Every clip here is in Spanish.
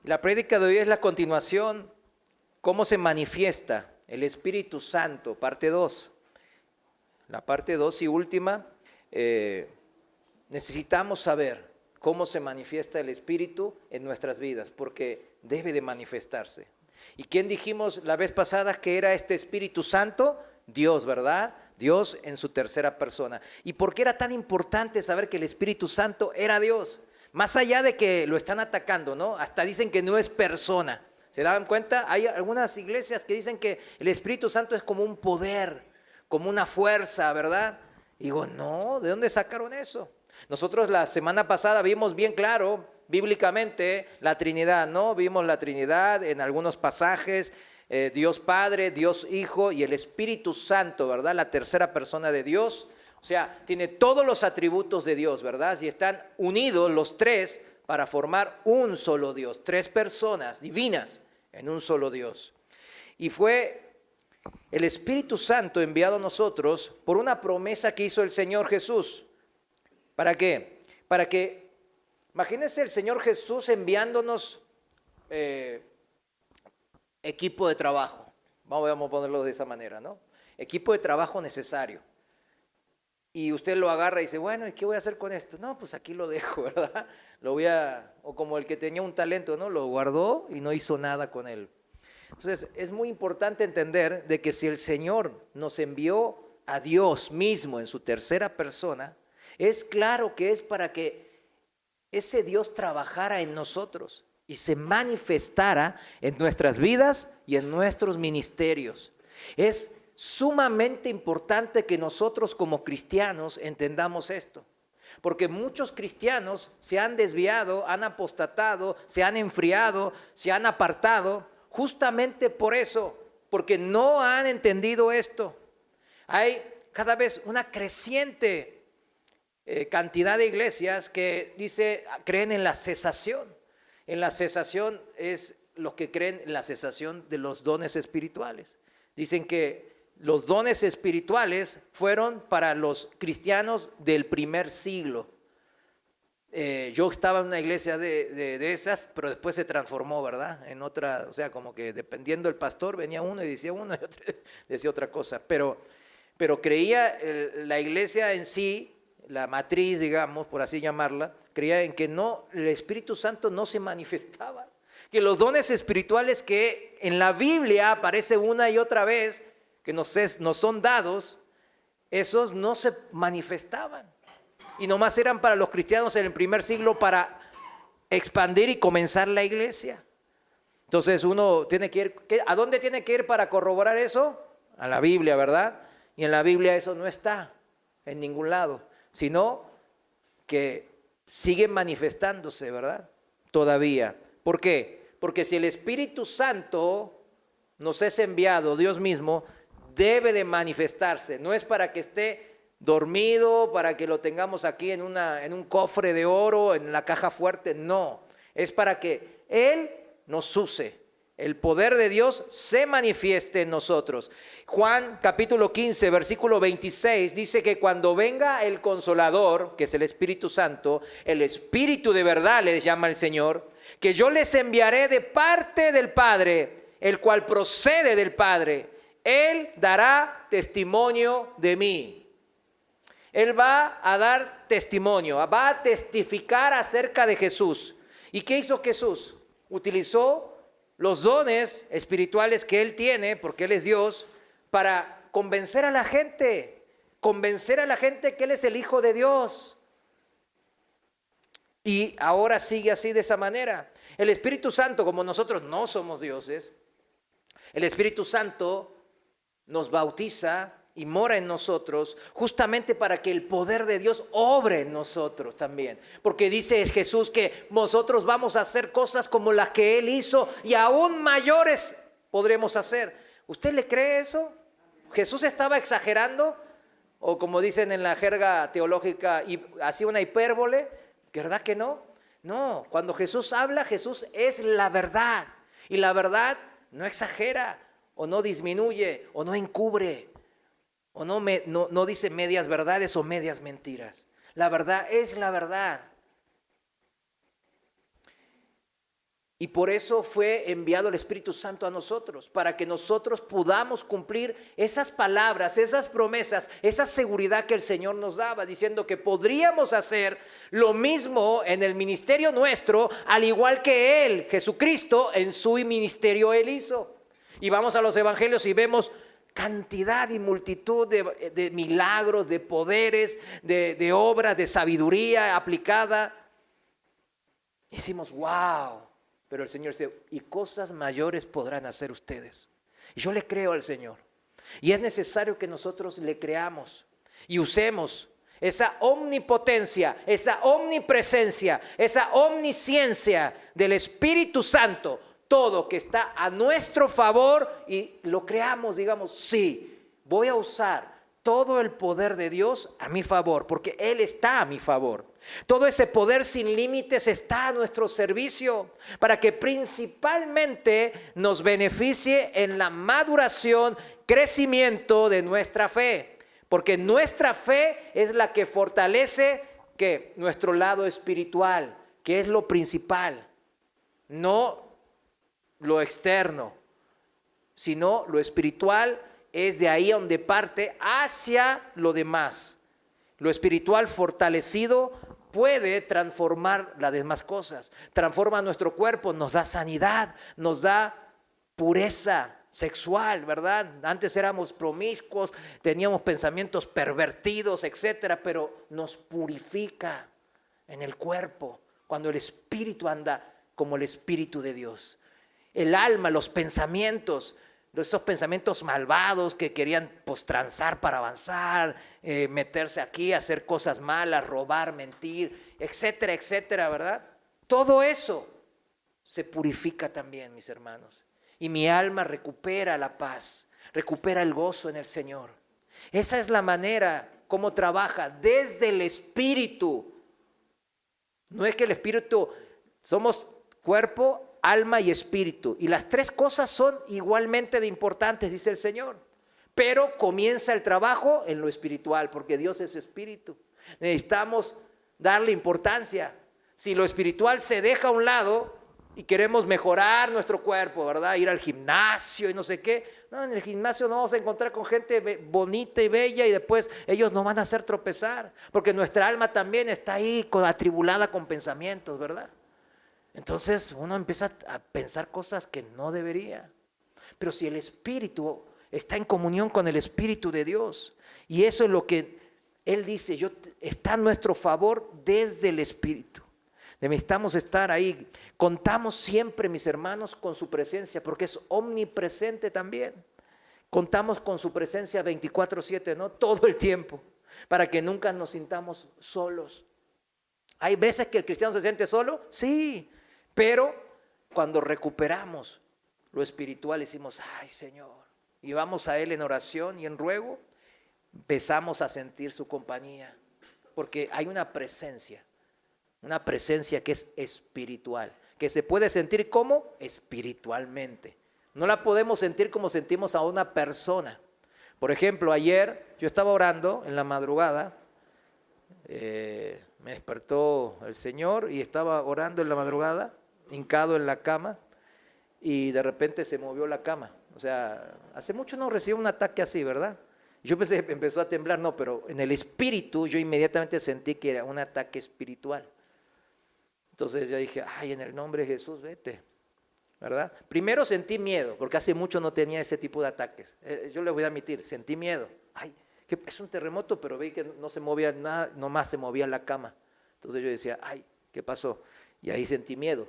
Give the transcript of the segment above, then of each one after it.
La prédica de hoy es la continuación, cómo se manifiesta el Espíritu Santo, parte 2. La parte 2 y última, necesitamos saber cómo se manifiesta el Espíritu en nuestras vidas, porque debe de manifestarse. ¿Y quién dijimos la vez pasada que era este Espíritu Santo? Dios, ¿verdad? Dios en su tercera persona. ¿Y por qué era tan importante saber que el Espíritu Santo era Dios? Más allá de que lo están atacando, ¿no? Hasta dicen que no es persona. ¿Se dan cuenta? Hay algunas iglesias que dicen que el Espíritu Santo es como un poder, como una fuerza, ¿verdad? Digo, no, ¿de dónde sacaron eso? Nosotros la semana pasada vimos bien claro, bíblicamente, la Trinidad, ¿no? Vimos la Trinidad en algunos pasajes, Dios Padre, Dios Hijo y el Espíritu Santo, ¿verdad? La tercera persona de Dios. O sea, tiene todos los atributos de Dios, ¿verdad? Y están unidos los tres para formar un solo Dios. Tres personas divinas en un solo Dios. Y fue el Espíritu Santo enviado a nosotros por una promesa que hizo el Señor Jesús. ¿Para qué? Para que, imagínense el Señor Jesús enviándonos equipo de trabajo. Vamos a ponerlo de esa manera, ¿no? Equipo de trabajo necesario. Y usted lo agarra y dice, bueno, ¿y qué voy a hacer con esto? No, pues aquí lo dejo, ¿verdad? O como el que tenía un talento, ¿no? Lo guardó y no hizo nada con él. Entonces, es muy importante entender de que si el Señor nos envió a Dios mismo en su tercera persona, es claro que es para que ese Dios trabajara en nosotros y se manifestara en nuestras vidas y en nuestros ministerios. Es sumamente importante que nosotros como cristianos entendamos esto, porque muchos cristianos se han desviado, han apostatado, se han enfriado, se han apartado, justamente por eso, porque no han entendido esto. Hay cada vez una creciente cantidad de iglesias que creen en la cesación. En la cesación es los que creen en la cesación de los dones espirituales. Dicen que los dones espirituales fueron para los cristianos del primer siglo. Yo estaba en una iglesia de esas, pero después se transformó, ¿verdad? En otra, o sea, como que dependiendo del pastor, venía uno y decía uno y otro decía otra cosa. Pero creía la iglesia en sí, la matriz, digamos, por así llamarla, creía en que el Espíritu Santo no se manifestaba. Que los dones espirituales que en la Biblia aparece una y otra vez, que nos son dados, esos no se manifestaban. Y nomás eran para los cristianos en el primer siglo para expandir y comenzar la iglesia. Entonces uno tiene que ir, ¿a dónde tiene que ir para corroborar eso? A la Biblia, ¿verdad? Y en la Biblia eso no está en ningún lado, sino que sigue manifestándose, ¿verdad? Todavía. ¿Por qué? Porque si el Espíritu Santo nos es enviado, Dios mismo, debe de manifestarse. No es para que esté dormido, para que lo tengamos aquí en un cofre de oro, en la caja fuerte. No, es para que Él nos use. El poder de Dios se manifieste en nosotros. Juan capítulo 15, versículo 26 dice que cuando venga el Consolador, que es el Espíritu Santo, el Espíritu de verdad les llama el Señor, que yo les enviaré de parte del Padre, el cual procede del Padre. Él dará testimonio de mí. Él va a dar testimonio, va a testificar acerca de Jesús. ¿Y qué hizo Jesús? Utilizó los dones espirituales que Él tiene, porque Él es Dios, para convencer a la gente que Él es el Hijo de Dios. Y ahora sigue así de esa manera. El Espíritu Santo, como nosotros no somos dioses, el Espíritu Santo nos bautiza y mora en nosotros justamente para que el poder de Dios obre en nosotros también. Porque dice Jesús que nosotros vamos a hacer cosas como las que Él hizo y aún mayores podremos hacer. ¿Usted le cree eso? ¿Jesús estaba exagerando? O como dicen en la jerga teológica, hacía una hipérbole. ¿Verdad que no? No, cuando Jesús habla, Jesús es la verdad. Y la verdad no exagera, o no disminuye, o no encubre. O no dice medias verdades o medias mentiras. La verdad es la verdad. Y por eso fue enviado el Espíritu Santo a nosotros, para que nosotros podamos cumplir esas palabras, esas promesas, esa seguridad que el Señor nos daba, diciendo que podríamos hacer lo mismo en el ministerio nuestro, al igual que Él, Jesucristo, en su ministerio Él hizo. Y vamos a los evangelios y vemos cantidad y multitud de milagros, de poderes, de obras, de sabiduría aplicada. Hicimos wow. Pero el Señor dice, y cosas mayores podrán hacer ustedes. Y yo le creo al Señor. Y es necesario que nosotros le creamos y usemos esa omnipotencia, esa omnipresencia, esa omnisciencia del Espíritu Santo, todo que está a nuestro favor, y lo creamos, digamos, sí, voy a usar todo el poder de Dios a mi favor, porque Él está a mi favor. Todo ese poder sin límites está a nuestro servicio para que principalmente nos beneficie en la maduración, crecimiento de nuestra fe. Porque nuestra fe es la que fortalece que nuestro lado espiritual, que es lo principal, no lo externo, sino lo espiritual es de ahí donde parte hacia lo demás. Lo espiritual fortalecido puede transformar las demás cosas, transforma nuestro cuerpo, nos da sanidad, nos da pureza sexual, ¿verdad? Antes éramos promiscuos, teníamos pensamientos pervertidos, etcétera, pero nos purifica en el cuerpo cuando el espíritu anda como el Espíritu de Dios. El alma, los pensamientos, estos pensamientos malvados que querían transar para avanzar, meterse aquí, hacer cosas malas, robar, mentir, etcétera, etcétera, ¿verdad? Todo eso se purifica también, mis hermanos. Y mi alma recupera la paz, recupera el gozo en el Señor. Esa es la manera como trabaja desde el Espíritu. No es que el Espíritu, somos cuerpo, alma y espíritu. Y las tres cosas son igualmente de importantes, dice el Señor. Pero comienza el trabajo en lo espiritual, porque Dios es espíritu. Necesitamos darle importancia. Si lo espiritual se deja a un lado y queremos mejorar nuestro cuerpo, ¿verdad? Ir al gimnasio y no sé qué. No, en el gimnasio no vamos a encontrar con gente bonita y bella y después ellos nos van a hacer tropezar. Porque nuestra alma también está ahí atribulada con pensamientos, ¿verdad? Entonces uno empieza a pensar cosas que no debería. Pero si el Espíritu está en comunión con el Espíritu de Dios, y eso es lo que Él dice, está a nuestro favor desde el Espíritu. Necesitamos estar ahí. Contamos siempre, mis hermanos, con su presencia, porque es omnipresente también. Contamos con su presencia 24/7, ¿no? Todo el tiempo, para que nunca nos sintamos solos. ¿Hay veces que el cristiano se siente solo? Sí. Pero cuando recuperamos lo espiritual decimos, ay Señor, y vamos a Él en oración y en ruego, empezamos a sentir su compañía, porque hay una presencia que es espiritual, que se puede sentir como espiritualmente. No la podemos sentir como sentimos a una persona. Por ejemplo, ayer yo estaba orando en la madrugada, me despertó el Señor y estaba orando en la madrugada, hincado en la cama, y de repente se movió la cama. O sea, hace mucho no recibí un ataque así, ¿verdad? Yo pensé, empezó a temblar, no, pero en el espíritu yo inmediatamente sentí que era un ataque espiritual. Entonces yo dije, ay, en el nombre de Jesús, vete, ¿verdad? Primero sentí miedo, porque hace mucho no tenía ese tipo de ataques. Yo le voy a admitir, sentí miedo. Ay, que es un terremoto, pero vi que no se movía nada, nomás se movía la cama. Entonces yo decía, ay, ¿qué pasó? Y ahí sentí miedo,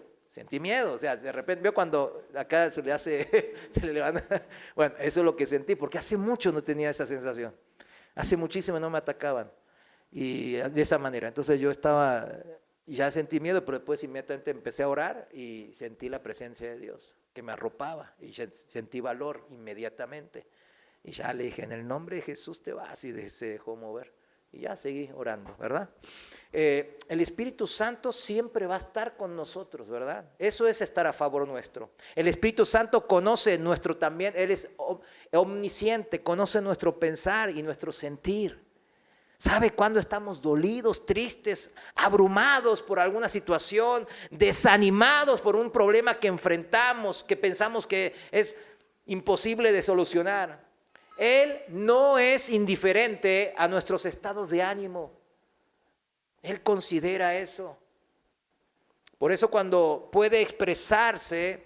o sea, de repente veo cuando acá se le hace, se le levanta. Bueno, eso es lo que sentí, porque hace mucho no tenía esa sensación. Hace muchísimo no me atacaban, y de esa manera. Entonces yo estaba, ya sentí miedo, pero después inmediatamente empecé a orar y sentí la presencia de Dios, que me arropaba, y sentí valor inmediatamente. Y ya le dije, en el nombre de Jesús te vas, y se dejó mover. Y ya seguí orando, ¿verdad? El Espíritu Santo siempre va a estar con nosotros, ¿verdad? Eso es estar a favor nuestro. El Espíritu Santo conoce nuestro también, Él es omnisciente, conoce nuestro pensar y nuestro sentir. ¿Sabe cuándo estamos dolidos, tristes, abrumados por alguna situación, desanimados por un problema que enfrentamos, que pensamos que es imposible de solucionar? Él no es indiferente a nuestros estados de ánimo. Él considera eso. Por eso cuando puede expresarse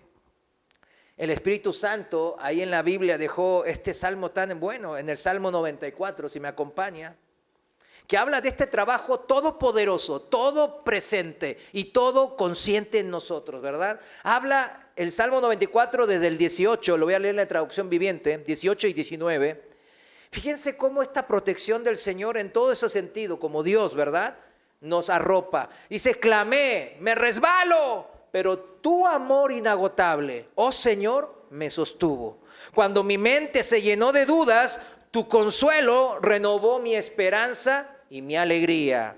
el Espíritu Santo, ahí en la Biblia dejó este salmo tan bueno, en el Salmo 94, si me acompaña, que habla de este trabajo todopoderoso, todo presente y todo consciente en nosotros, ¿verdad? Habla el Salmo 94 desde el 18, lo voy a leer en la traducción viviente, 18 y 19. Fíjense cómo esta protección del Señor en todo ese sentido, como Dios, ¿verdad?, nos arropa. Dice, clamé, me resbalo, pero tu amor inagotable, oh Señor, me sostuvo. Cuando mi mente se llenó de dudas, tu consuelo renovó mi esperanza y mi alegría.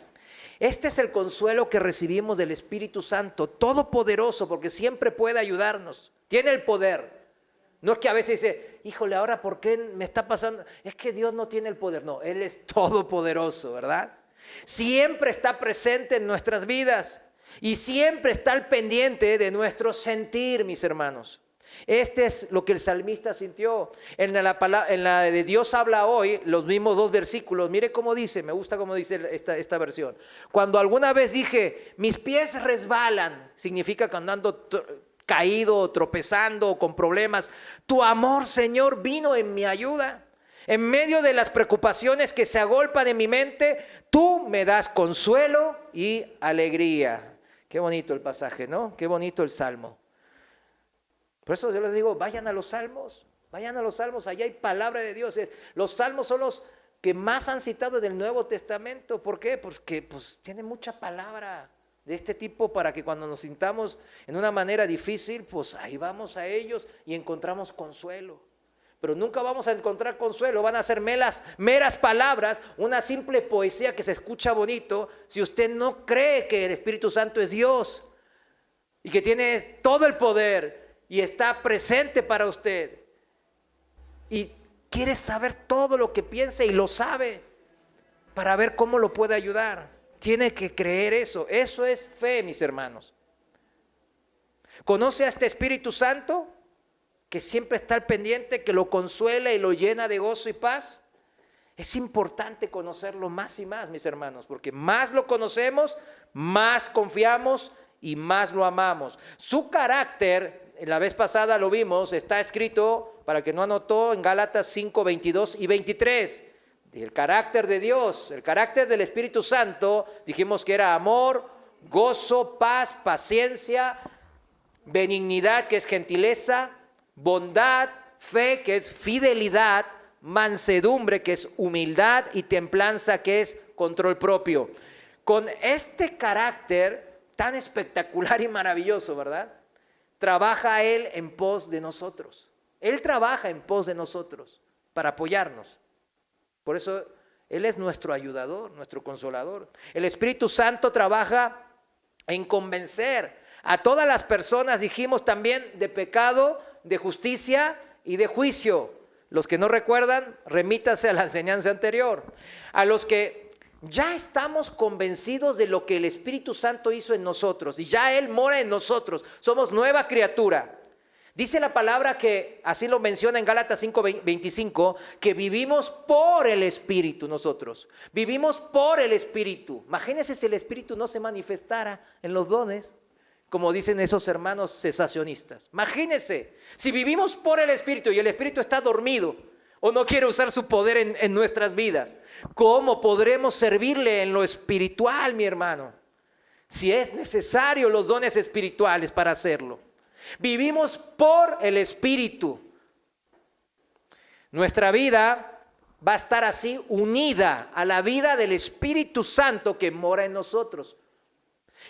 Este es el consuelo que recibimos del Espíritu Santo, todopoderoso, porque siempre puede ayudarnos. Tiene el poder. No es que a veces dice, híjole, ahora ¿por qué me está pasando? Es que Dios no tiene el poder. No, Él es todopoderoso, ¿verdad? Siempre está presente en nuestras vidas y siempre está al pendiente de nuestro sentir, mis hermanos. Este es lo que el salmista sintió. En la de Dios habla hoy, los mismos 2 versículos, mire cómo dice, me gusta cómo dice esta versión. Cuando alguna vez dije, mis pies resbalan, significa que andando caído, tropezando, con problemas, tu amor, Señor, vino en mi ayuda. En medio de las preocupaciones que se agolpan en mi mente, tú me das consuelo y alegría. Qué bonito el pasaje, ¿no? Qué bonito el salmo. Por eso yo les digo, vayan a los salmos, allá hay palabra de Dios. Los salmos son los que más han citado del Nuevo Testamento. ¿Por qué? Porque tiene mucha palabra de este tipo para que cuando nos sintamos en una manera difícil, pues ahí vamos a ellos y encontramos consuelo. Pero nunca vamos a encontrar consuelo, van a ser meras palabras, una simple poesía que se escucha bonito, si usted no cree que el Espíritu Santo es Dios y que tiene todo el poder y está presente para usted y quiere saber todo lo que piensa y lo sabe para ver cómo lo puede ayudar. Tiene que creer eso. Eso es fe, mis hermanos. ¿Conoce a este Espíritu Santo que siempre está al pendiente, que lo consuela y lo llena de gozo y paz? Es importante conocerlo más y más, mis hermanos, porque más lo conocemos, más confiamos y más lo amamos. Su carácter, la vez pasada lo vimos, está escrito, para que no anotó, en Gálatas 5, 22 y 23. El carácter de Dios, el carácter del Espíritu Santo, dijimos que era amor, gozo, paz, paciencia, benignidad, que es gentileza, bondad, fe, que es fidelidad, mansedumbre, que es humildad, y templanza, que es control propio. Con este carácter tan espectacular y maravilloso, ¿verdad?, trabaja Él en pos de nosotros. Él trabaja en pos de nosotros para apoyarnos. Por eso Él es nuestro ayudador, nuestro consolador. El Espíritu Santo trabaja en convencer a todas las personas, dijimos también, de pecado, de justicia y de juicio. Los que no recuerdan, remítase a la enseñanza anterior. A los que ya estamos convencidos de lo que el Espíritu Santo hizo en nosotros y ya Él mora en nosotros, somos nueva criatura. Dice la palabra que, así lo menciona en Gálatas 5:25, que vivimos por el Espíritu nosotros. Vivimos por el Espíritu. Imagínense si el Espíritu no se manifestara en los dones, como dicen esos hermanos cesacionistas. Imagínense, si vivimos por el Espíritu y el Espíritu está dormido o no quiere usar su poder en nuestras vidas, ¿cómo podremos servirle en lo espiritual, mi hermano? Si es necesario los dones espirituales para hacerlo. Vivimos por el Espíritu. Nuestra vida va a estar así unida a la vida del Espíritu Santo que mora en nosotros.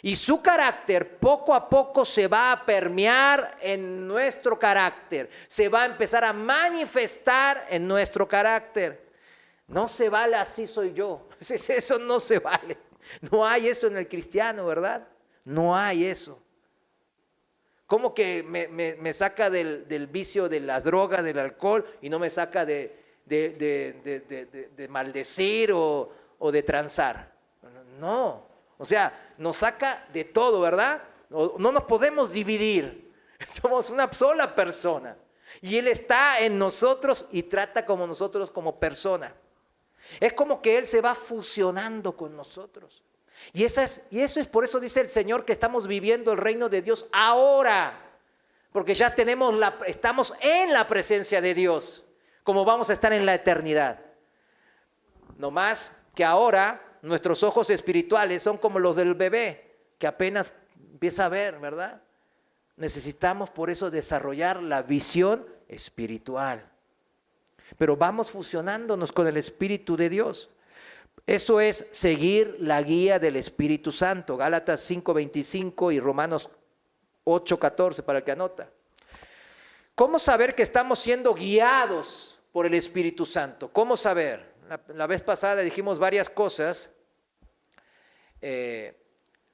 Y su carácter poco a poco se va a permear en nuestro carácter. Se va a empezar a manifestar en nuestro carácter. No se vale así soy yo. Eso no se vale. No hay eso en el cristiano, ¿verdad? No hay eso. ¿Cómo que me saca del vicio de la droga, del alcohol, y no me saca de maldecir o o de transar. No, o sea, nos saca de todo, ¿verdad? No nos podemos dividir, somos una sola persona. Y Él está en nosotros y trata como nosotros como persona. Es como que Él se va fusionando con nosotros. Y eso es por eso dice el Señor que estamos viviendo el reino de Dios ahora. Porque ya estamos en la presencia de Dios, como vamos a estar en la eternidad. No más que ahora nuestros ojos espirituales son como los del bebé, que apenas empieza a ver, ¿verdad? Necesitamos por eso desarrollar la visión espiritual. Pero vamos fusionándonos con el Espíritu de Dios. Eso es seguir la guía del Espíritu Santo. Gálatas 5:25 y Romanos 8:14 para el que anota. ¿Cómo saber que estamos siendo guiados por el Espíritu Santo? ¿Cómo saber? La vez pasada dijimos varias cosas.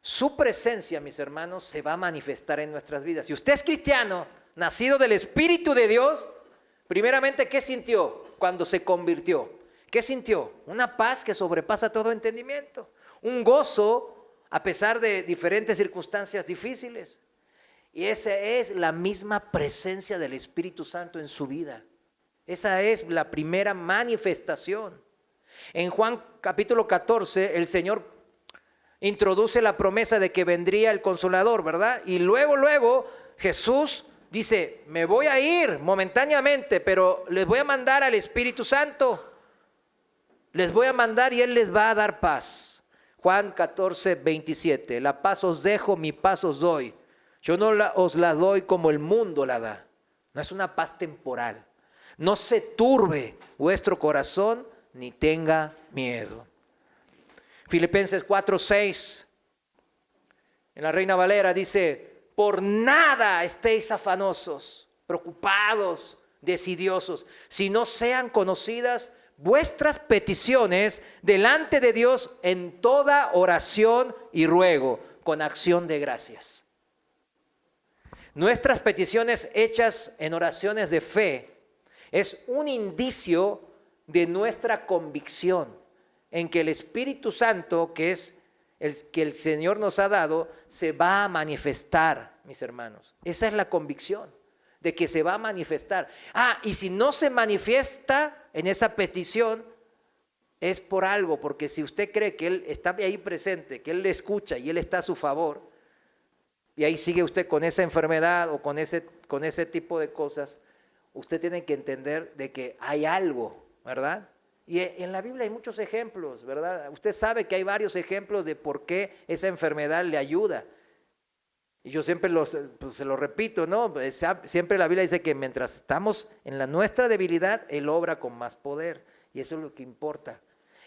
Su presencia, mis hermanos, se va a manifestar en nuestras vidas. Si usted es cristiano, nacido del Espíritu de Dios, primeramente, ¿qué sintió cuando se convirtió? ¿Qué sintió? Una paz que sobrepasa todo entendimiento. Un gozo a pesar de diferentes circunstancias difíciles. Y esa es la misma presencia del Espíritu Santo en su vida. Esa es la primera manifestación. En Juan capítulo 14, el Señor introduce la promesa de que vendría el Consolador, ¿verdad? Y luego Jesús dice, me voy a ir momentáneamente, pero les voy a mandar al Espíritu Santo. Les voy a mandar y Él les va a dar paz. Juan 14:27, la paz os dejo, mi paz os doy. Yo no os la doy como el mundo la da. No es una paz temporal. No se turbe vuestro corazón ni tenga miedo. Filipenses 4:6, en la Reina Valera dice, por nada estéis afanosos, preocupados, decidiosos, si no sean conocidas vuestras peticiones delante de Dios en toda oración y ruego, con acción de gracias. Nuestras peticiones hechas en oraciones de fe es un indicio de nuestra convicción en que el Espíritu Santo, que es el que el Señor nos ha dado, se va a manifestar, mis hermanos. Esa es la convicción de que se va a manifestar. Y si no se manifiesta en esa petición, es por algo, porque si usted cree que Él está ahí presente, que Él le escucha y Él está a su favor, y ahí sigue usted con esa enfermedad o con ese tipo de cosas, usted tiene que entender de que hay algo, ¿verdad? Y en la Biblia hay muchos ejemplos, ¿verdad? Usted sabe que hay varios ejemplos de por qué esa enfermedad le ayuda. Y yo siempre se lo repito, ¿no? Siempre la Biblia dice que mientras estamos en nuestra debilidad, Él obra con más poder. Y eso es lo que importa.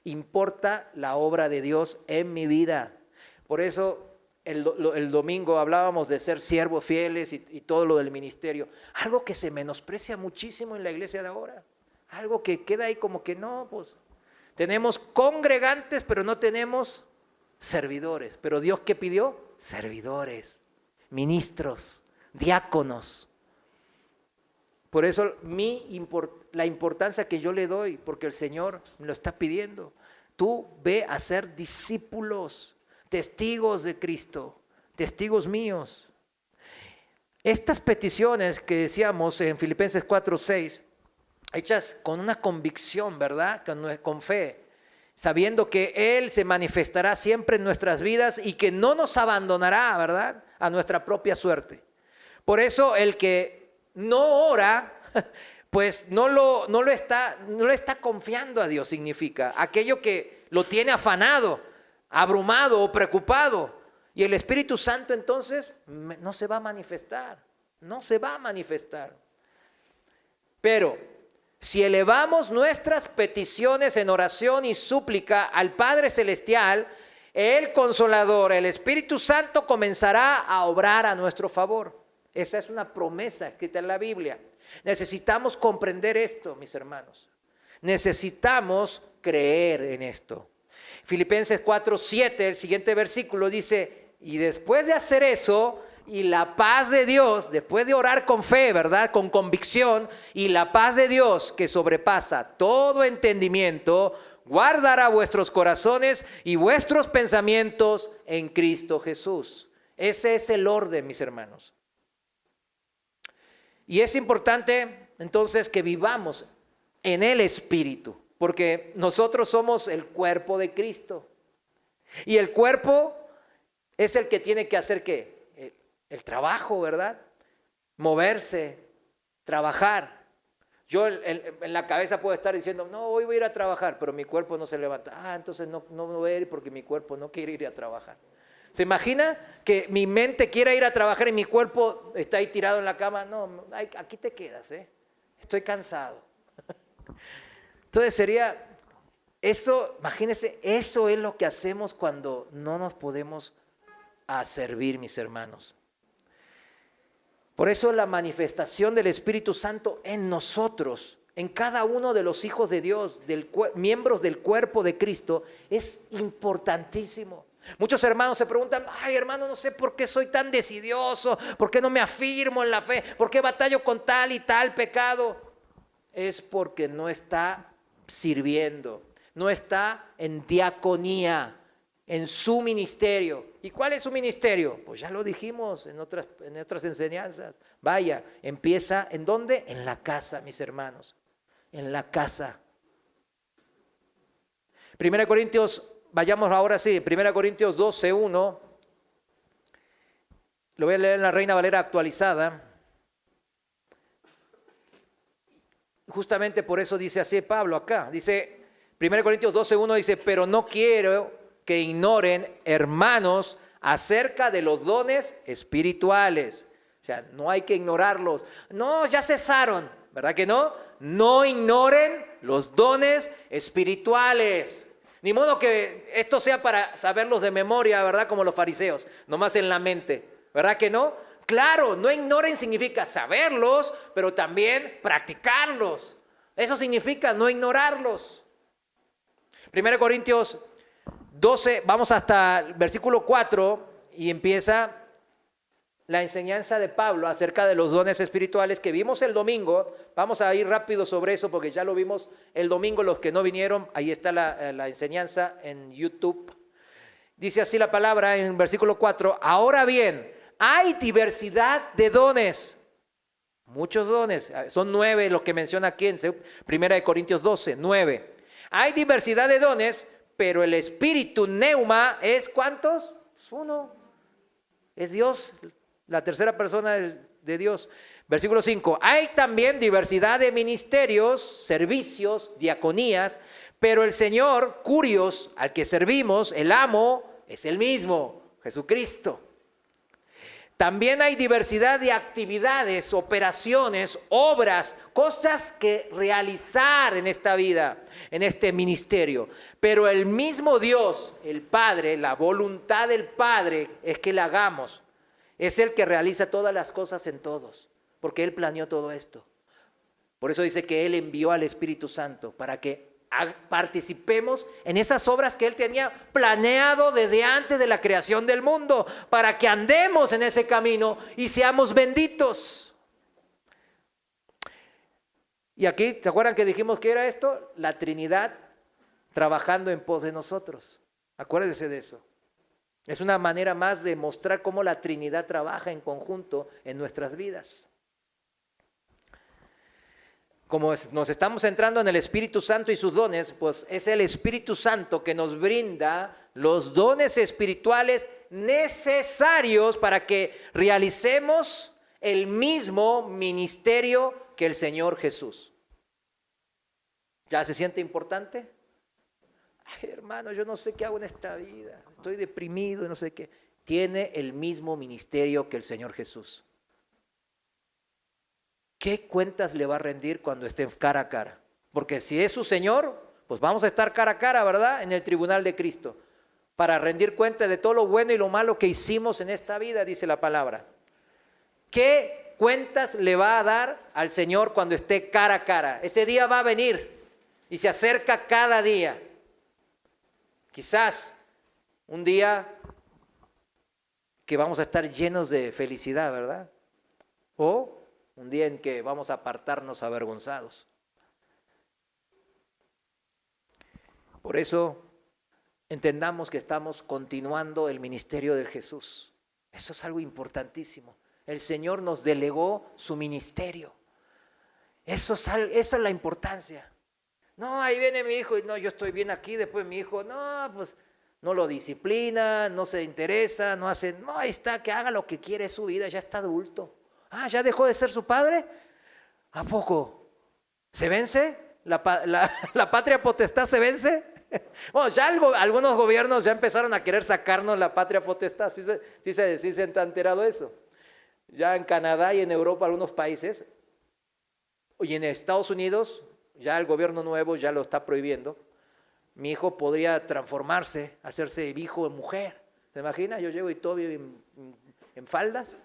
Importa la obra de Dios en mi vida. Por eso el domingo hablábamos de ser siervos fieles y todo lo del ministerio. Algo que se menosprecia muchísimo en la iglesia de ahora. Algo que queda ahí como que no, pues tenemos congregantes, pero no tenemos servidores. Pero Dios, ¿qué pidió? Servidores, ministros, diáconos. Por eso la importancia que yo le doy, porque el Señor me lo está pidiendo. Tú ve a ser discípulos, testigos de Cristo, testigos míos. Estas peticiones que decíamos en Filipenses 4:6, hechas con una convicción, ¿verdad? Con fe, sabiendo que Él se manifestará siempre en nuestras vidas y que no nos abandonará, ¿verdad? A nuestra propia suerte. Por eso el que no ora, pues no le está confiando a Dios, significa aquello que lo tiene afanado, abrumado o preocupado. Y el Espíritu Santo entonces no se va a manifestar, no se va a manifestar. Pero si elevamos nuestras peticiones en oración y súplica al Padre Celestial, el Consolador, el Espíritu Santo comenzará a obrar a nuestro favor. Esa es una promesa escrita en la Biblia. Necesitamos comprender esto, mis hermanos. Necesitamos creer en esto. Filipenses 4:7, el siguiente versículo dice, y después de hacer eso, y la paz de Dios, después de orar con fe, ¿verdad? Con convicción, y la paz de Dios que sobrepasa todo entendimiento, guardará vuestros corazones y vuestros pensamientos en Cristo Jesús. Ese es el orden, mis hermanos. Y es importante entonces que vivamos en el Espíritu, porque nosotros somos el cuerpo de Cristo. Y el cuerpo es el que tiene que hacer ¿qué? El trabajo, ¿verdad? Moverse, trabajar. Yo en la cabeza puedo estar diciendo, no, hoy voy a ir a trabajar, pero mi cuerpo no se levanta. Entonces no voy a ir porque mi cuerpo no quiere ir a trabajar. ¿Se imagina que mi mente quiera ir a trabajar y mi cuerpo está ahí tirado en la cama? No, aquí te quedas, estoy cansado. Entonces sería eso, imagínense, eso es lo que hacemos cuando no nos podemos servir, mis hermanos. Por eso la manifestación del Espíritu Santo en nosotros, en cada uno de los hijos de Dios, miembros del cuerpo de Cristo, es importantísimo. Muchos hermanos se preguntan, hermano, no sé por qué soy tan decidioso, por qué no me afirmo en la fe, por qué batallo con tal y tal pecado. Es porque no está sirviendo, no está en diaconía, en su ministerio. ¿Y cuál es su ministerio? Pues ya lo dijimos en otras enseñanzas. Vaya, empieza ¿en dónde? En la casa, mis hermanos, en la casa. 1 Corintios, vayamos ahora sí, 1 Corintios 12:1. Lo voy a leer en la Reina Valera actualizada. Justamente por eso dice así Pablo acá. Dice, 1 Corintios 12:1 dice, pero no quiero que ignoren, hermanos, acerca de los dones espirituales. O sea, no hay que ignorarlos. No, ya cesaron, ¿verdad que no? No ignoren los dones espirituales. Ni modo que esto sea para saberlos de memoria, ¿verdad? Como los fariseos, nomás en la mente, ¿verdad que no? Claro, no ignoren significa saberlos, pero también practicarlos. Eso significa no ignorarlos. 1 Corintios 12, vamos hasta el versículo 4 y empieza la enseñanza de Pablo acerca de los dones espirituales que vimos el domingo. Vamos a ir rápido sobre eso porque ya lo vimos el domingo. Los que no vinieron, ahí está la enseñanza en YouTube. Dice así la palabra en versículo 4. Ahora bien, hay diversidad de dones. Muchos dones. Son 9 los que menciona aquí en 1 Corintios 12, 9. Hay diversidad de dones, pero el espíritu neuma es ¿cuántos? Es uno. Es Dios, la tercera persona de Dios. Versículo 5. Hay también diversidad de ministerios, servicios, diaconías, pero el Señor, Curios, al que servimos, el amo, es el mismo, Jesucristo. También hay diversidad de actividades, operaciones, obras, cosas que realizar en esta vida, en este ministerio. Pero el mismo Dios, el Padre, la voluntad del Padre es que la hagamos. Es el que realiza todas las cosas en todos, porque Él planeó todo esto. Por eso dice que Él envió al Espíritu Santo para que participemos en esas obras que Él tenía planeado desde antes de la creación del mundo, para que andemos en ese camino y seamos benditos. Y aquí, ¿se acuerdan que dijimos que era esto? La Trinidad trabajando en pos de nosotros. Acuérdense de eso. Es una manera más de mostrar cómo la Trinidad trabaja en conjunto en nuestras vidas. Como nos estamos centrando en el Espíritu Santo y sus dones, pues es el Espíritu Santo que nos brinda los dones espirituales necesarios para que realicemos el mismo ministerio que el Señor Jesús. ¿Ya se siente importante? Ay, hermano, yo no sé qué hago en esta vida, estoy deprimido y no sé qué. Tiene el mismo ministerio que el Señor Jesús. ¿Qué cuentas le va a rendir cuando estén cara a cara? Porque si es su Señor, pues vamos a estar cara a cara, ¿verdad? En el tribunal de Cristo, para rendir cuenta de todo lo bueno y lo malo que hicimos en esta vida, dice la palabra. ¿Qué cuentas le va a dar al Señor cuando esté cara a cara? Ese día va a venir y se acerca cada día. Quizás un día que vamos a estar llenos de felicidad, ¿verdad? O un día en que vamos a apartarnos avergonzados. Por eso entendamos que estamos continuando el ministerio de Jesús. Eso es algo importantísimo. El Señor nos delegó su ministerio. Esa es la importancia. No, ahí viene mi hijo y no, yo estoy bien aquí, después mi hijo, no, pues no lo disciplina, no se interesa, no hace, no, ahí está, que haga lo que quiere, es su vida, ya está adulto. Ah, ¿ya dejó de ser su padre? ¿A poco? ¿Se vence? ¿La patria potestad se vence? Bueno, ya algunos gobiernos ya empezaron a querer sacarnos la patria potestad, sí se han enterado de eso. Ya en Canadá y en Europa, algunos países, y en Estados Unidos, ya el gobierno nuevo ya lo está prohibiendo. Mi hijo podría transformarse, hacerse hijo de mujer. ¿Se imagina? Yo llego y todo en faldas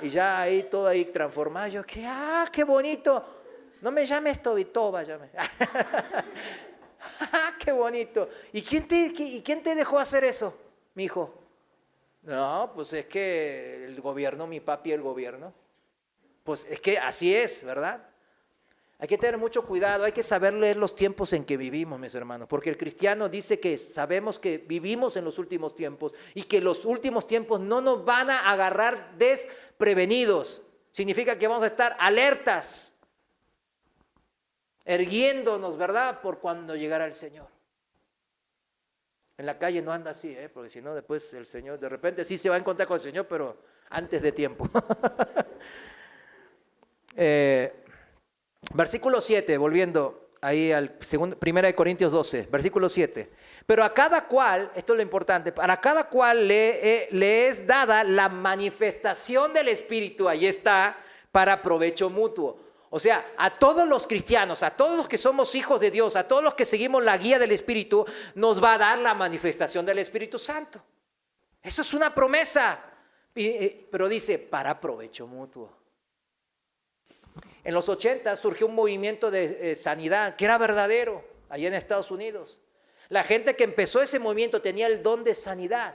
y ya ahí todo ahí transformado. Yo, qué bonito. No me llames Tobitoba, llame. Qué bonito. ¿Y quién te dejó hacer eso, mi hijo? No, pues es que el gobierno, mi papi, el gobierno. Pues es que así es, ¿verdad? Hay que tener mucho cuidado, hay que saber leer los tiempos en que vivimos, mis hermanos, porque el cristiano dice que sabemos que vivimos en los últimos tiempos y que los últimos tiempos no nos van a agarrar desprevenidos. Significa que vamos a estar alertas, erguiéndonos, ¿verdad?, por cuando llegara el Señor. En la calle no anda así, porque si no después el Señor, de repente sí se va a encontrar con el Señor, pero antes de tiempo. Versículo 7, volviendo ahí al 1 Corintios 12, versículo 7. Pero a cada cual, esto es lo importante, para cada cual le es dada la manifestación del Espíritu, ahí está, para provecho mutuo. O sea, a todos los cristianos, a todos los que somos hijos de Dios, a todos los que seguimos la guía del Espíritu, nos va a dar la manifestación del Espíritu Santo. Eso es una promesa, pero dice, para provecho mutuo. En los 80 surgió un movimiento de sanidad que era verdadero, allá en Estados Unidos. La gente que empezó ese movimiento tenía el don de sanidad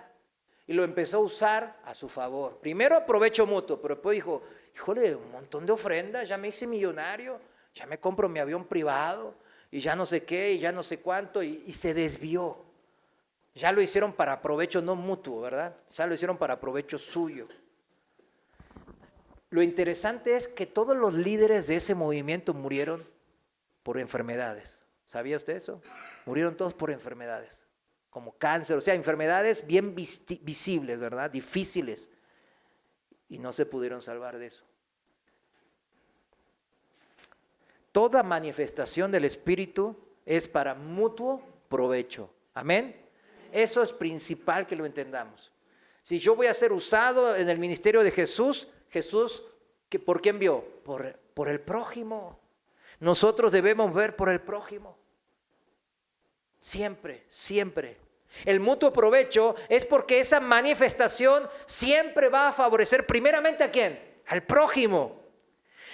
y lo empezó a usar a su favor. Primero a provecho mutuo, pero después dijo, híjole, un montón de ofrendas, ya me hice millonario, ya me compro mi avión privado y ya no sé qué y ya no sé cuánto y se desvió. Ya lo hicieron para provecho no mutuo, ¿verdad? Ya lo hicieron para provecho suyo. Lo interesante es que todos los líderes de ese movimiento murieron por enfermedades. ¿Sabía usted eso? Murieron todos por enfermedades, como cáncer, o sea, enfermedades bien visibles, ¿verdad? Difíciles. Y no se pudieron salvar de eso. Toda manifestación del Espíritu es para mutuo provecho. Amén. Eso es principal que lo entendamos. Si yo voy a ser usado en el ministerio de Jesús, ¿por quién vio? Por el prójimo. Nosotros debemos ver por el prójimo. Siempre, siempre. El mutuo provecho es porque esa manifestación siempre va a favorecer primeramente ¿a quién? Al prójimo.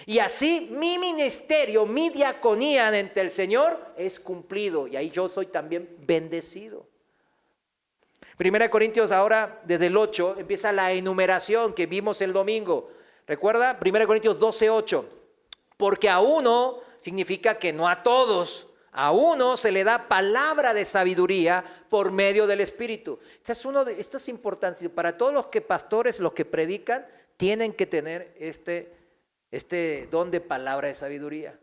Y así mi ministerio, mi diaconía ante el Señor es cumplido. Y ahí yo soy también bendecido. 1 Corintios ahora, desde el 8, empieza la enumeración que vimos el domingo. ¿Recuerda? 1 Corintios 12, 8. Porque a uno, significa que no a todos, a uno se le da palabra de sabiduría por medio del Espíritu. Esto es importante. Para todos los pastores, los que predican, tienen que tener este don de palabra de sabiduría.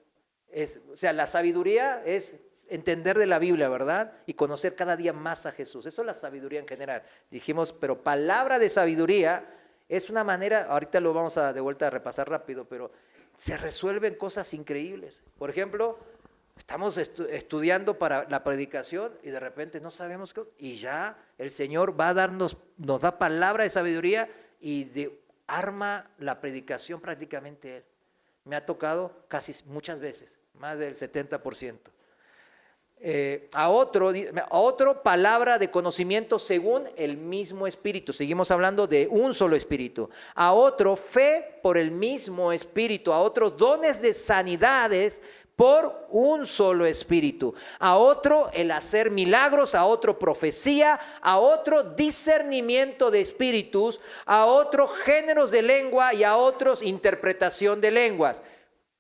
O sea, la sabiduría es entender de la Biblia, ¿verdad? Y conocer cada día más a Jesús. Eso es la sabiduría en general. Dijimos, pero palabra de sabiduría es una manera, ahorita lo vamos de vuelta a repasar rápido, pero se resuelven cosas increíbles. Por ejemplo, estamos estudiando para la predicación y de repente no sabemos qué, y ya el Señor nos da palabra de sabiduría y arma la predicación prácticamente Él. Me ha tocado muchas veces, más del 70%. A otro palabra de conocimiento según el mismo Espíritu. Seguimos hablando de un solo Espíritu. A otro fe por el mismo Espíritu. A otros dones de sanidades por un solo Espíritu. A otro el hacer milagros. A otro profecía. A otro discernimiento de espíritus. A otro géneros de lengua y a otros interpretación de lenguas.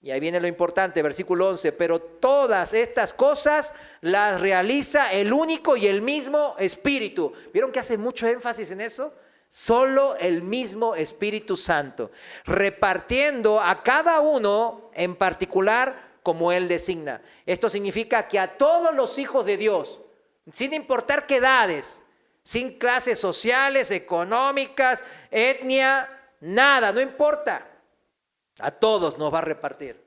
Y ahí viene lo importante, versículo 11, pero todas estas cosas las realiza el único y el mismo Espíritu. ¿Vieron que hace mucho énfasis en eso? Solo el mismo Espíritu Santo, repartiendo a cada uno en particular como Él designa. Esto significa que a todos los hijos de Dios, sin importar qué edades, sin clases sociales, económicas, etnia, nada, no importa. A todos nos va a repartir,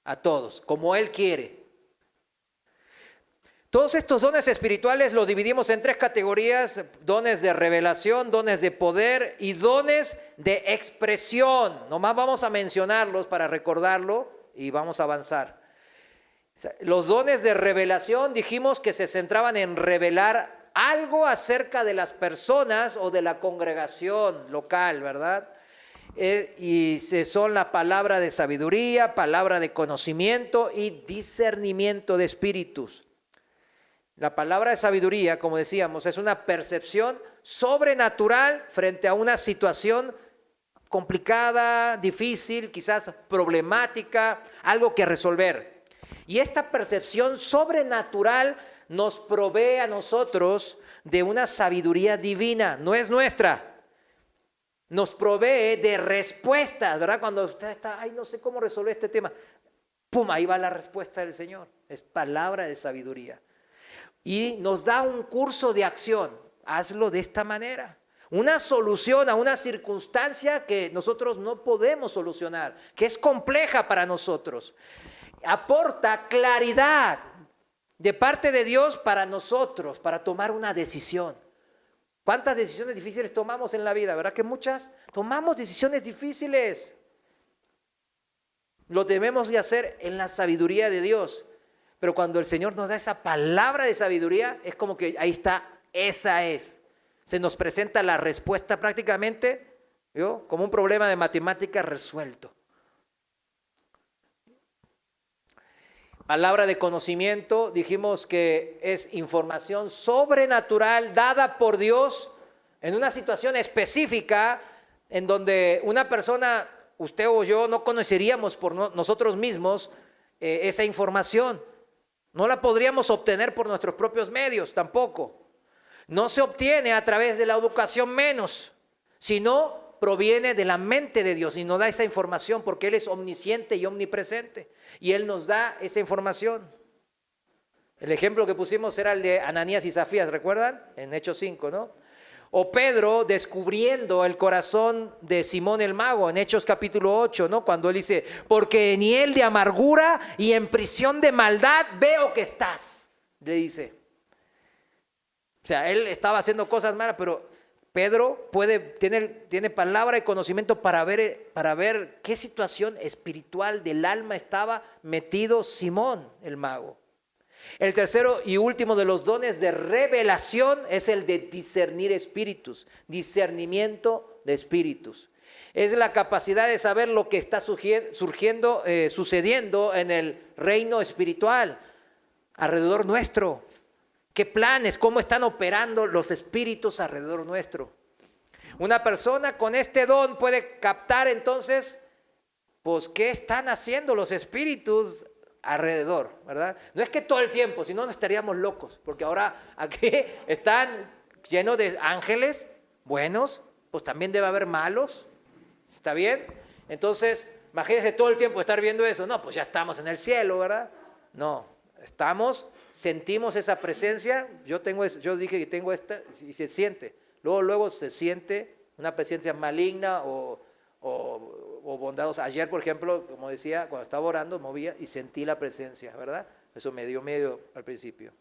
a todos, como Él quiere. Todos estos dones espirituales los dividimos en 3 categorías: dones de revelación, dones de poder y dones de expresión. Nomás vamos a mencionarlos para recordarlo y vamos a avanzar. Los dones de revelación dijimos que se centraban en revelar algo acerca de las personas o de la congregación local, ¿verdad? Y son la palabra de sabiduría, palabra de conocimiento y discernimiento de espíritus. La palabra de sabiduría, como decíamos, es una percepción sobrenatural frente a una situación complicada, difícil, quizás problemática, algo que resolver. Y esta percepción sobrenatural nos provee a nosotros de una sabiduría divina, no es nuestra. Nos provee de respuestas, ¿verdad? Cuando usted está, ay, no sé cómo resolver este tema, ¡pum! Ahí va la respuesta del Señor. Es palabra de sabiduría. Y nos da un curso de acción. Hazlo de esta manera. Una solución a una circunstancia que nosotros no podemos solucionar, que es compleja para nosotros. Aporta claridad de parte de Dios para nosotros, para tomar una decisión. ¿Cuántas decisiones difíciles tomamos en la vida? ¿Verdad que muchas? Tomamos decisiones difíciles. Lo debemos de hacer en la sabiduría de Dios. Pero cuando el Señor nos da esa palabra de sabiduría, es como que ahí está, esa es. Se nos presenta la respuesta prácticamente, ¿vio? Como un problema de matemáticas resuelto. Palabra de conocimiento, dijimos que es información sobrenatural dada por Dios en una situación específica en donde una persona, usted o yo, no conoceríamos por nosotros mismos esa información. No la podríamos obtener por nuestros propios medios tampoco. No se obtiene a través de la educación menos, sino proviene de la mente de Dios y nos da esa información porque Él es omnisciente y omnipresente y Él nos da esa información. El ejemplo que pusimos era el de Ananías y Zafías, ¿recuerdan? En Hechos 5, ¿no? O Pedro descubriendo el corazón de Simón el mago en Hechos capítulo 8, ¿no? Cuando él dice, porque en hiel de amargura y en prisión de maldad veo que estás, le dice. O sea, él estaba haciendo cosas malas, pero Pedro tiene palabra y conocimiento para ver qué situación espiritual del alma estaba metido Simón el mago. El tercero y último de los dones de revelación es el de discernir espíritus, discernimiento de espíritus. Es la capacidad de saber lo que está sucediendo en el reino espiritual alrededor nuestro. ¿Qué planes? ¿Cómo están operando los espíritus alrededor nuestro? Una persona con este don puede captar entonces, pues, ¿qué están haciendo los espíritus alrededor? ¿Verdad? No es que todo el tiempo, si no, no estaríamos locos, porque ahora aquí están llenos de ángeles buenos, pues también debe haber malos, ¿está bien? Entonces, imagínense todo el tiempo estar viendo eso, no, pues ya estamos en el cielo, ¿verdad? No, sentimos esa presencia, yo dije que tengo esta, y se siente, luego se siente una presencia maligna o bondadosa. Ayer, por ejemplo, como decía, cuando estaba orando, movía y sentí la presencia, ¿verdad? Eso me dio miedo al principio.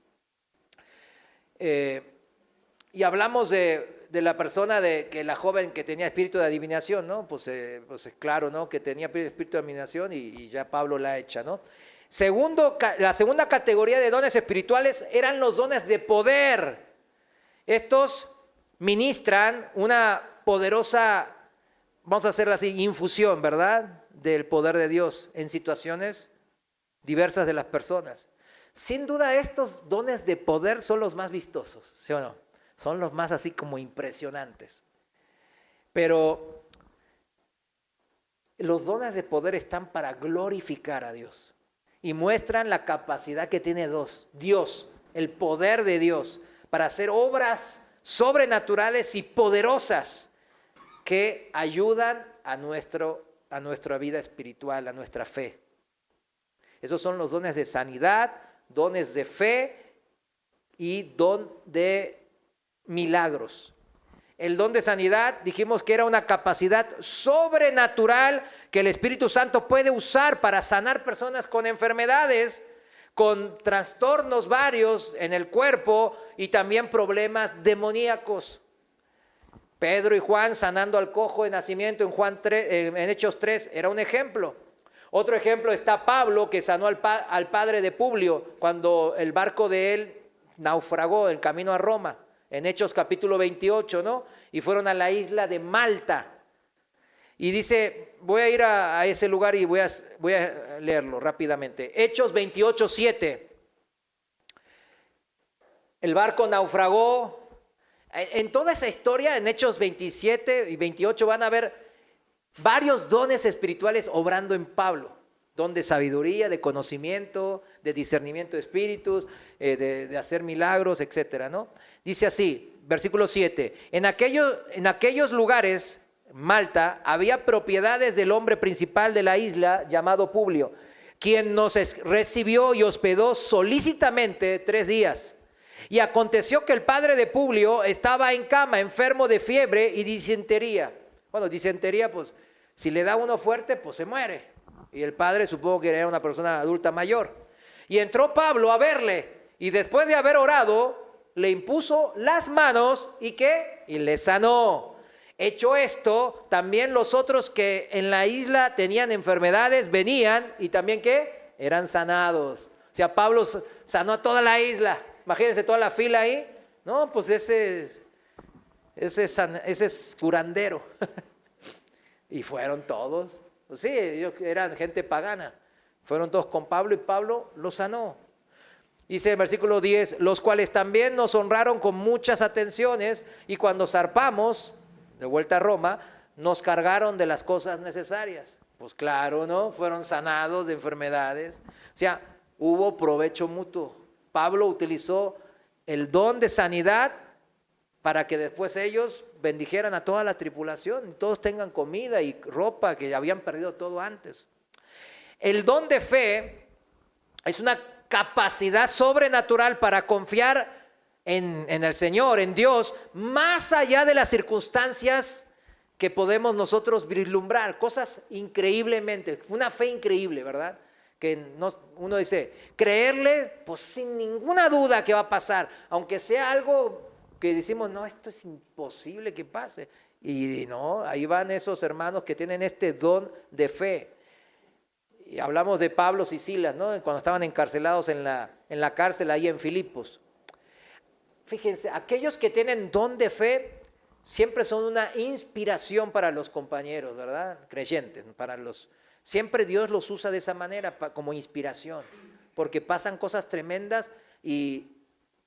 Y hablamos de la persona, que la joven que tenía espíritu de adivinación, ¿no? Pues es claro, ¿no? Que tenía espíritu de adivinación y ya Pablo la echa, ¿no? La segunda categoría de dones espirituales eran los dones de poder. Estos ministran una poderosa, vamos a hacerla así, infusión, ¿verdad? Del poder de Dios en situaciones diversas de las personas. Sin duda estos dones de poder son los más vistosos, ¿sí o no? Son los más, así, como impresionantes. Pero Los dones de poder están para glorificar a Dios y muestran la capacidad que tiene Dios, el poder de Dios para hacer obras sobrenaturales y poderosas que ayudan a nuestra vida espiritual, a nuestra fe. Esos son los dones de sanidad, dones de fe y don de milagros. El don de sanidad dijimos que era una capacidad sobrenatural que el Espíritu Santo puede usar para sanar personas con enfermedades, con trastornos varios en el cuerpo y también problemas demoníacos. Pedro y Juan sanando al cojo de nacimiento en Hechos 3 era un ejemplo. Otro ejemplo está Pablo, que sanó al padre de Publio cuando el barco de él naufragó en camino a Roma. En Hechos capítulo 28, ¿no? Y fueron a la isla de Malta. Y dice, voy a ir a ese lugar y voy a leerlo rápidamente. Hechos 28, 7. El barco naufragó. En toda esa historia, en Hechos 27 y 28, van a ver varios dones espirituales obrando en Pablo. Don de sabiduría, de conocimiento, de discernimiento de espíritus, de hacer milagros, etcétera, ¿no? Dice así, versículo 7, en aquellos lugares, Malta, había propiedades del hombre principal de la isla llamado Publio, quien nos recibió y hospedó solícitamente 3 días. Y aconteció que el padre de Publio estaba en cama, enfermo de fiebre y disentería. Bueno, disentería, pues, si le da uno fuerte, pues se muere. Y el padre supongo que era una persona adulta mayor. Y entró Pablo a verle y después de haber orado, le impuso las manos y ¿qué? Y le sanó. Hecho esto, también los otros que en la isla tenían enfermedades venían y también ¿qué? Eran sanados. O sea, Pablo sanó a toda la isla. Imagínense toda la fila ahí. No, pues ese es curandero. Y fueron todos. Pues sí, ellos eran gente pagana. Fueron todos con Pablo y Pablo los sanó. Dice el versículo 10, los cuales también nos honraron con muchas atenciones y cuando zarpamos de vuelta a Roma, nos cargaron de las cosas necesarias. Pues claro, ¿no? Fueron sanados de enfermedades. O sea, hubo provecho mutuo. Pablo utilizó el don de sanidad para que después ellos bendijeran a toda la tripulación, y todos tengan comida y ropa, que habían perdido todo antes. El don de fe es una capacidad sobrenatural para confiar en el Señor, en Dios, más allá de las circunstancias que podemos nosotros vislumbrar, cosas increíblemente, una fe increíble, ¿verdad? Que uno dice, creerle, pues sin ninguna duda que va a pasar, aunque sea algo que decimos, no, esto es imposible que pase. Y no, ahí van esos hermanos que tienen este don de fe. Y hablamos de Pablo y Silas, ¿no? Cuando estaban encarcelados en la cárcel ahí en Filipos. Fíjense, aquellos que tienen don de fe siempre son una inspiración para los compañeros, ¿verdad? Creyentes, siempre Dios los usa de esa manera como inspiración, porque pasan cosas tremendas y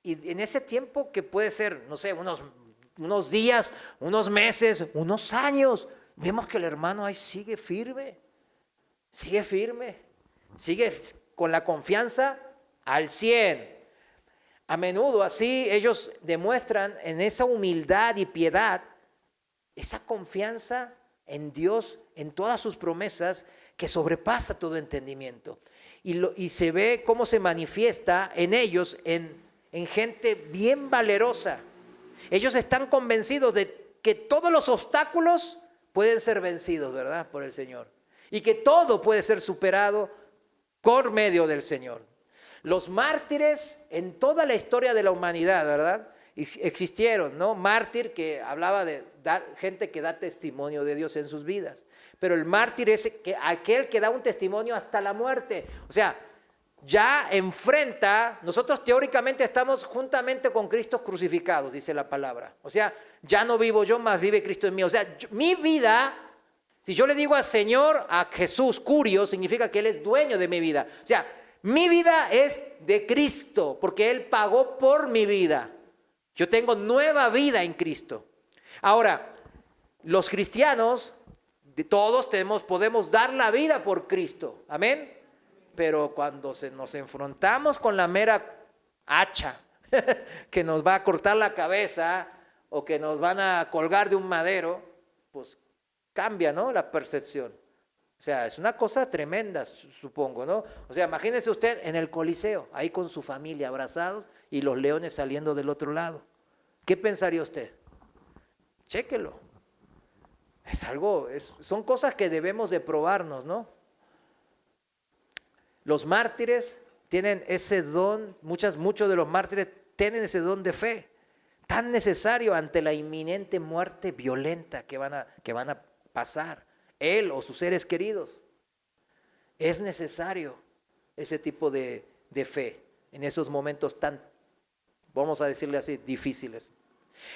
en ese tiempo que puede ser, no sé, unos días, unos meses, unos años, vemos que el hermano ahí sigue firme, sigue con la confianza al 100. A menudo así ellos demuestran en esa humildad y piedad, esa confianza en Dios, en todas sus promesas, que sobrepasa todo entendimiento. Y se ve cómo se manifiesta en ellos, en gente bien valerosa. Ellos están convencidos de que todos los obstáculos pueden ser vencidos, ¿verdad? Por el Señor. Y que todo puede ser superado por medio del Señor. Los mártires en toda la historia de la humanidad, ¿verdad? Existieron, ¿no? Mártir, que hablaba de gente que da testimonio de Dios en sus vidas. Pero el mártir es aquel que da un testimonio hasta la muerte. O sea, ya enfrenta, nosotros teóricamente estamos juntamente con Cristo crucificados, dice la palabra. O sea, ya no vivo yo, más vive Cristo en mí. O sea, mi vida, si yo le digo al Señor, a Jesús, curio, significa que Él es dueño de mi vida. O sea, mi vida es de Cristo, porque Él pagó por mi vida. Yo tengo nueva vida en Cristo. Ahora, los cristianos Todos podemos dar la vida por Cristo, amén. Pero cuando nos enfrentamos con la mera hacha que nos va a cortar la cabeza o que nos van a colgar de un madero, pues cambia, ¿no?, la percepción. O sea, es una cosa tremenda, supongo, ¿no? O sea, imagínese usted en el Coliseo, ahí con su familia abrazados y los leones saliendo del otro lado. ¿Qué pensaría usted? Chéquelo. Son cosas que debemos de probarnos, ¿no? Los mártires tienen ese don, muchos de los mártires tienen ese don de fe, tan necesario ante la inminente muerte violenta que van a pasar, él o sus seres queridos. Es necesario ese tipo de fe en esos momentos tan, vamos a decirle así, difíciles.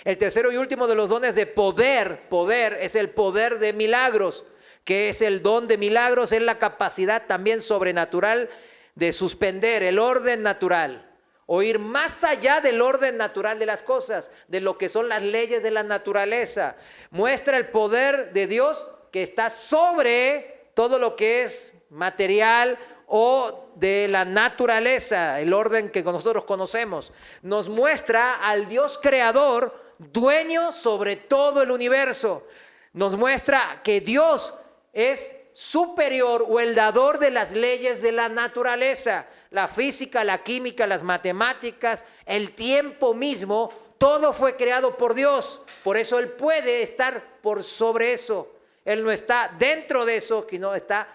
El tercero y último de los dones de poder es el poder de milagros. ¿Qué es el don de milagros? Es la capacidad también sobrenatural de suspender el orden natural o ir más allá del orden natural de las cosas, de lo que son las leyes de la naturaleza. Muestra el poder de Dios que está sobre todo lo que es material o de la naturaleza, el orden que nosotros conocemos. Nos muestra al Dios creador, dueño sobre todo el universo. Nos muestra que Dios es superior o el dador de las leyes de la naturaleza. La física, la química, las matemáticas, el tiempo mismo, todo fue creado por Dios. Por eso Él puede estar por sobre eso. Él no está dentro de eso, sino está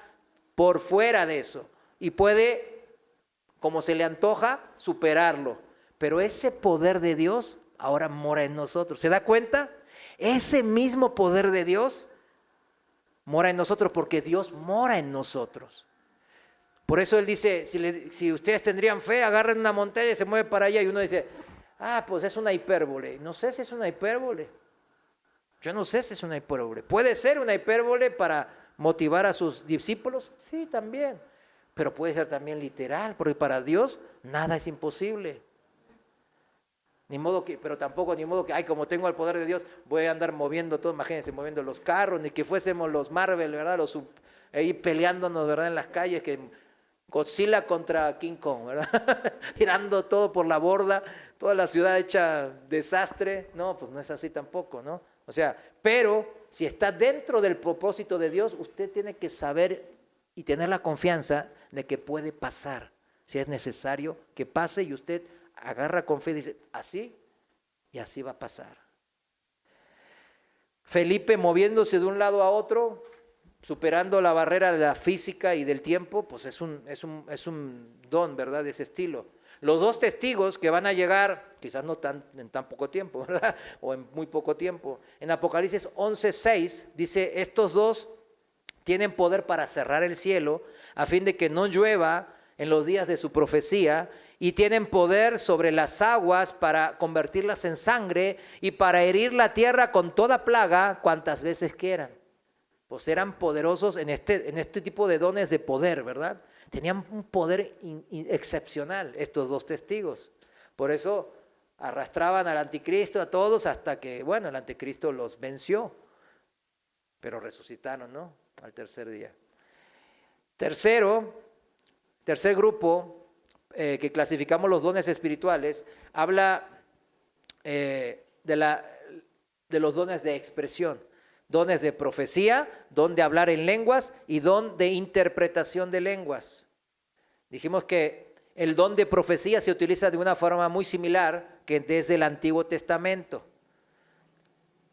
por fuera de eso. Y puede, como se le antoja, superarlo. Pero ese poder de Dios ahora mora en nosotros. ¿Se da cuenta? Ese mismo poder de Dios mora en nosotros porque Dios mora en nosotros. Por eso Él dice, si ustedes tendrían fe, agarren una montaña y se mueve para allá. Y uno dice, pues es una hipérbole. No sé si es una hipérbole. Yo no sé si es una hipérbole. ¿Puede ser una hipérbole para motivar a sus discípulos? Sí, también. Pero puede ser también literal, porque para Dios nada es imposible. Pero tampoco ni modo que, como tengo el poder de Dios, voy a andar moviendo todo, imagínense, moviendo los carros, ni que fuésemos los Marvel, ¿verdad? Ahí peleándonos, ¿verdad? En las calles, que Godzilla contra King Kong, ¿verdad? Tirando todo por la borda, toda la ciudad hecha desastre. No, pues no es así tampoco, ¿no? O sea, pero si está dentro del propósito de Dios, usted tiene que saber y tener la confianza de que puede pasar, si es necesario que pase, y usted agarra con fe y dice, así y así va a pasar. Felipe, moviéndose de un lado a otro, superando la barrera de la física y del tiempo, pues es un don, ¿verdad?, de ese estilo. Los dos testigos que van a llegar, quizás no en tan poco tiempo, ¿verdad?, o en muy poco tiempo. En Apocalipsis 11:6 dice, estos dos tienen poder para cerrar el cielo a fin de que no llueva en los días de su profecía, y tienen poder sobre las aguas para convertirlas en sangre y para herir la tierra con toda plaga cuantas veces quieran. Pues eran poderosos en este tipo de dones de poder, ¿verdad? Tenían un poder excepcional estos dos testigos. Por eso arrastraban al anticristo a todos hasta que, el anticristo los venció. Pero resucitaron, ¿no?, al tercer día. Tercer grupo que clasificamos los dones espirituales, habla de los dones de expresión. Dones de profecía, don de hablar en lenguas y don de interpretación de lenguas. Dijimos que el don de profecía se utiliza de una forma muy similar que desde el Antiguo Testamento,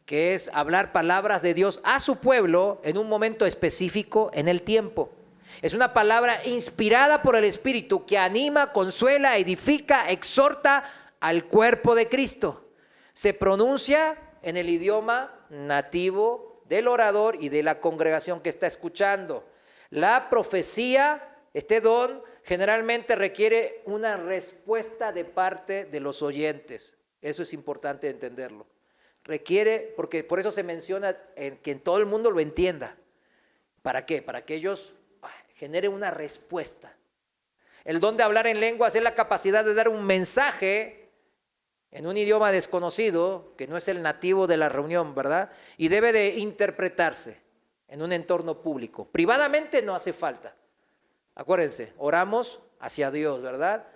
que es hablar palabras de Dios a su pueblo en un momento específico en el tiempo. Es una palabra inspirada por el Espíritu que anima, consuela, edifica, exhorta al cuerpo de Cristo. Se pronuncia en el idioma nativo del orador y de la congregación que está escuchando. La profecía, este don, generalmente requiere una respuesta de parte de los oyentes. Eso es importante entenderlo. Requiere, porque por eso se menciona que todo el mundo lo entienda. ¿Para qué? Para que ellos generen una respuesta. El don de hablar en lenguas es la capacidad de dar un mensaje en un idioma desconocido, que no es el nativo de la reunión, ¿verdad? Y debe de interpretarse. en un entorno público. Privadamente no hace falta. Acuérdense, oramos hacia Dios, ¿verdad?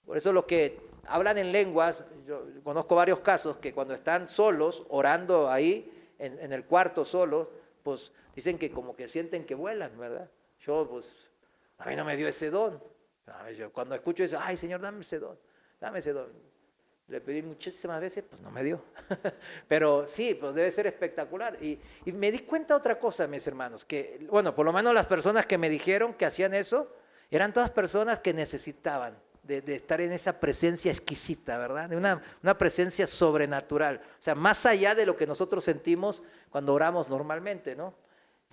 Por eso los que hablan en lenguas, yo conozco varios casos que cuando están solos, orando ahí, en el cuarto solos, pues dicen que como que sienten que vuelan, ¿verdad? Yo, pues, a mí no me dio ese don. Yo cuando escucho eso, ay, Señor, dame ese don, dame ese don. Le pedí muchísimas veces, pues no me dio. Pero sí, pues debe ser espectacular. Y me di cuenta otra cosa, mis hermanos, que, bueno, por lo menos las personas que me dijeron que hacían eso, eran todas personas que necesitaban de estar en esa presencia exquisita, ¿verdad? De una presencia sobrenatural. O sea, más allá de lo que nosotros sentimos cuando oramos normalmente, ¿no?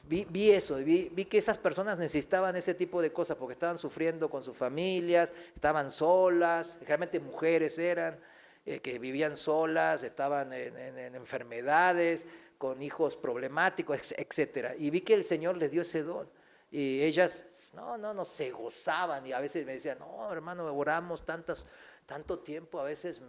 Vi eso, vi que esas personas necesitaban ese tipo de cosas porque estaban sufriendo con sus familias, estaban solas, realmente mujeres eran, que vivían solas, estaban en enfermedades, con hijos problemáticos, etcétera. Y vi que el Señor les dio ese don. Y ellas, no, se gozaban y a veces me decían, no, hermano, oramos tanto tiempo, a veces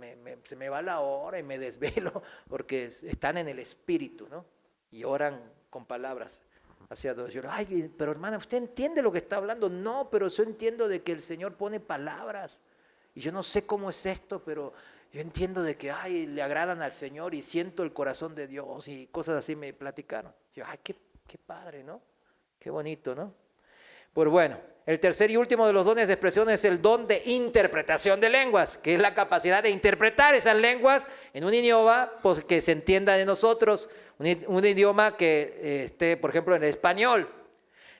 se me va la hora y me desvelo porque están en el Espíritu, ¿no? Y oran con palabras hacia Dios. Yo, ay, pero hermana, ¿usted entiende lo que está hablando? No, pero yo entiendo de que el Señor pone palabras y yo no sé cómo es esto, pero yo entiendo de que, ay, le agradan al Señor y siento el corazón de Dios y cosas así me platicaron. Yo, ay, qué padre, ¿no? Qué bonito, ¿no? Pues bueno, el tercer y último de los dones de expresión es el don de interpretación de lenguas, que es la capacidad de interpretar esas lenguas en un idioma pues, que se entienda de nosotros, un idioma que esté, por ejemplo, en español.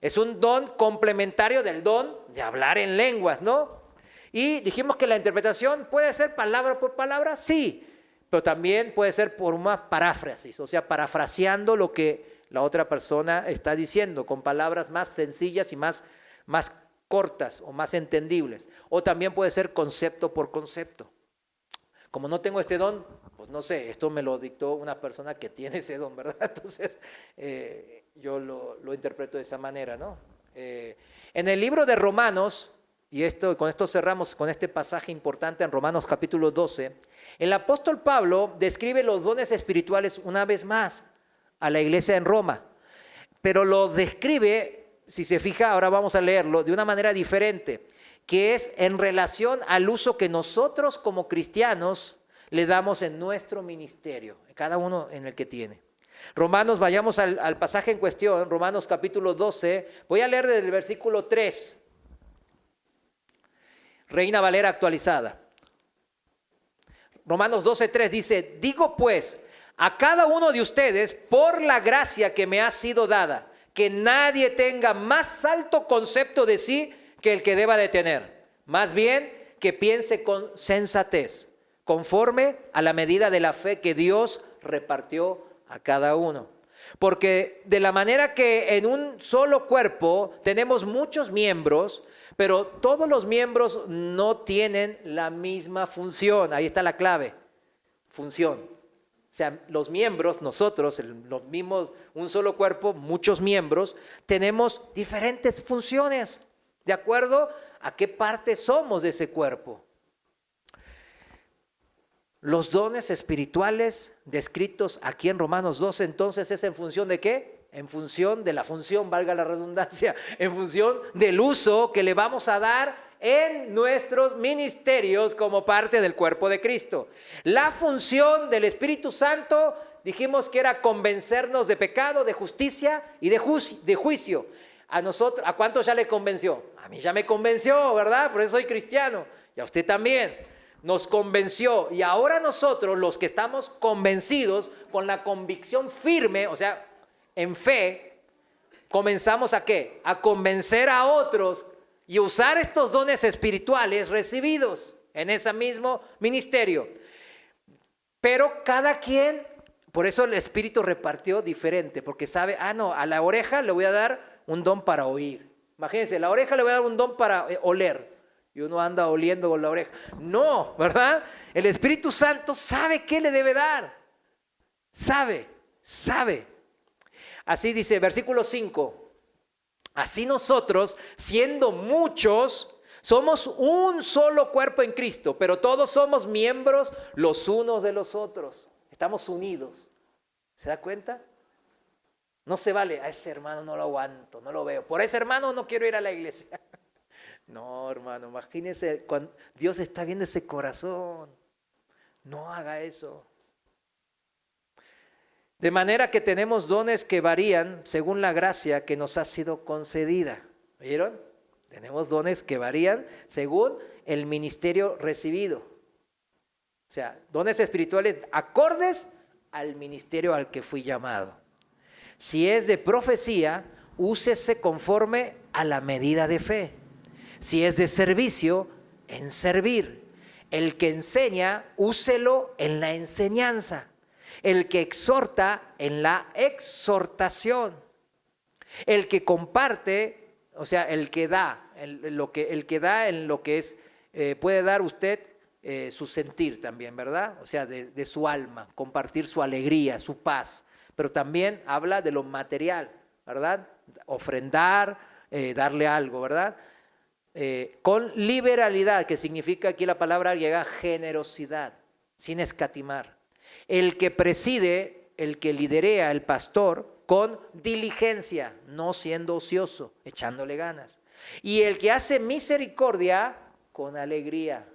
Es un don complementario del don de hablar en lenguas, ¿no? Y dijimos que la interpretación puede ser palabra por palabra, sí, pero también puede ser por una paráfrasis, o sea, parafraseando lo que la otra persona está diciendo con palabras más sencillas y más cortas o más entendibles. O también puede ser concepto por concepto. Como no tengo este don, pues no sé, esto me lo dictó una persona que tiene ese don, ¿verdad? Entonces, yo lo interpreto de esa manera, ¿no? En el libro de Romanos, y con esto cerramos con este pasaje importante en Romanos capítulo 12, el apóstol Pablo describe los dones espirituales una vez más a la iglesia en Roma, pero lo describe, si se fija, ahora vamos a leerlo, de una manera diferente, que es en relación al uso que nosotros como cristianos le damos en nuestro ministerio, cada uno en el que tiene. Romanos, vayamos al pasaje en cuestión, Romanos capítulo 12, voy a leer desde el versículo 3, Reina Valera actualizada. Romanos 12:3 dice, digo pues, a cada uno de ustedes, por la gracia que me ha sido dada, que nadie tenga más alto concepto de sí que el que deba de tener. Más bien, que piense con sensatez, conforme a la medida de la fe que Dios repartió a cada uno. Porque de la manera que en un solo cuerpo tenemos muchos miembros, pero todos los miembros no tienen la misma función. Ahí está la clave, función. O sea, los miembros, nosotros, los mismos, un solo cuerpo, muchos miembros, tenemos diferentes funciones, de acuerdo a qué parte somos de ese cuerpo. Los dones espirituales descritos aquí en Romanos 12, entonces, ¿es en función de qué? En función de la función, valga la redundancia, en función del uso que le vamos a dar en nuestros ministerios como parte del cuerpo de Cristo. La función del Espíritu Santo, dijimos que era convencernos de pecado, de justicia y de juicio. A nosotros, ¿a cuántos ya le convenció? A mí ya me convenció, ¿verdad? Por eso soy cristiano. Y a usted también. Nos convenció. Y ahora nosotros, los que estamos convencidos, con la convicción firme, o sea, en fe, comenzamos ¿a qué? A convencer a otros y usar estos dones espirituales recibidos en ese mismo ministerio. Pero cada quien, por eso el Espíritu repartió diferente, porque sabe, no, a la oreja le voy a dar un don para oír. Imagínense, a la oreja le voy a dar un don para oler. Y uno anda oliendo con la oreja. No, ¿verdad? El Espíritu Santo sabe qué le debe dar. Sabe. Así dice, versículo 5. Así nosotros, siendo muchos, somos un solo cuerpo en Cristo, pero todos somos miembros los unos de los otros. Estamos unidos. ¿Se da cuenta? No se vale, a ese hermano no lo aguanto, no lo veo. Por ese hermano no quiero ir a la iglesia. No, hermano, imagínese cuando Dios está viendo ese corazón. No haga eso. De manera que tenemos dones que varían según la gracia que nos ha sido concedida. ¿Vieron? Tenemos dones que varían según el ministerio recibido. O sea, dones espirituales acordes al ministerio al que fui llamado. Si es de profecía, úsese conforme a la medida de fe. Si es de servicio, en servir. El que enseña, úselo en la enseñanza. El que exhorta, en la exhortación. El que comparte, o sea, el que da, el que da en lo que es, puede dar usted su sentir también, ¿verdad? O sea, de su alma, compartir su alegría, su paz. Pero también habla de lo material, ¿verdad? Ofrendar, darle algo, ¿verdad? Con liberalidad, que significa aquí la palabra griega generosidad, sin escatimar. El que preside, el que liderea, el pastor, con diligencia, no siendo ocioso, echándole ganas. Y el que hace misericordia, con alegría.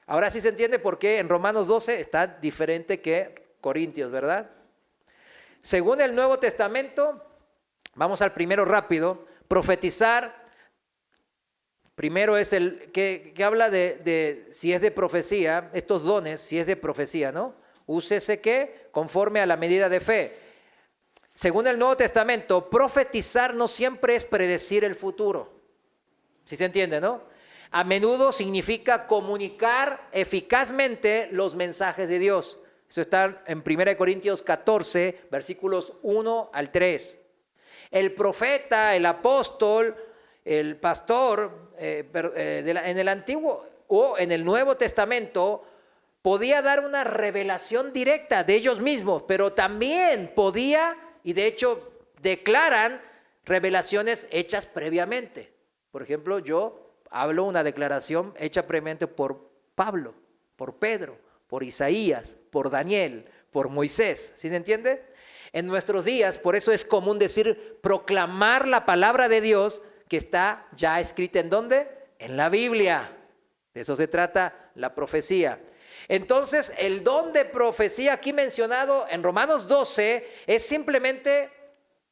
Ahora sí se entiende por qué en Romanos 12 está diferente que Corintios, ¿verdad? Según el Nuevo Testamento, vamos al primero rápido, profetizar. Primero es el que habla de si es de profecía, estos dones, si es de profecía, ¿no? Úsese que conforme a la medida de fe. Según el Nuevo Testamento, profetizar no siempre es predecir el futuro. ¿Sí se entiende, no? A menudo significa comunicar eficazmente los mensajes de Dios. Eso está en 1 Corintios 14, versículos 1 al 3. El profeta, el apóstol, el pastor, en el Antiguo o en el Nuevo Testamento podía dar una revelación directa de ellos mismos, pero también podía, y de hecho declaran revelaciones hechas previamente. Por ejemplo, yo hablo una declaración hecha previamente por Pablo, por Pedro, por Isaías, por Daniel, por Moisés. ¿Sí se entiende? En nuestros días, por eso es común decir proclamar la palabra de Dios que está ya escrita ¿en dónde? En la Biblia. De eso se trata la profecía. Entonces, el don de profecía aquí mencionado en Romanos 12 es simplemente,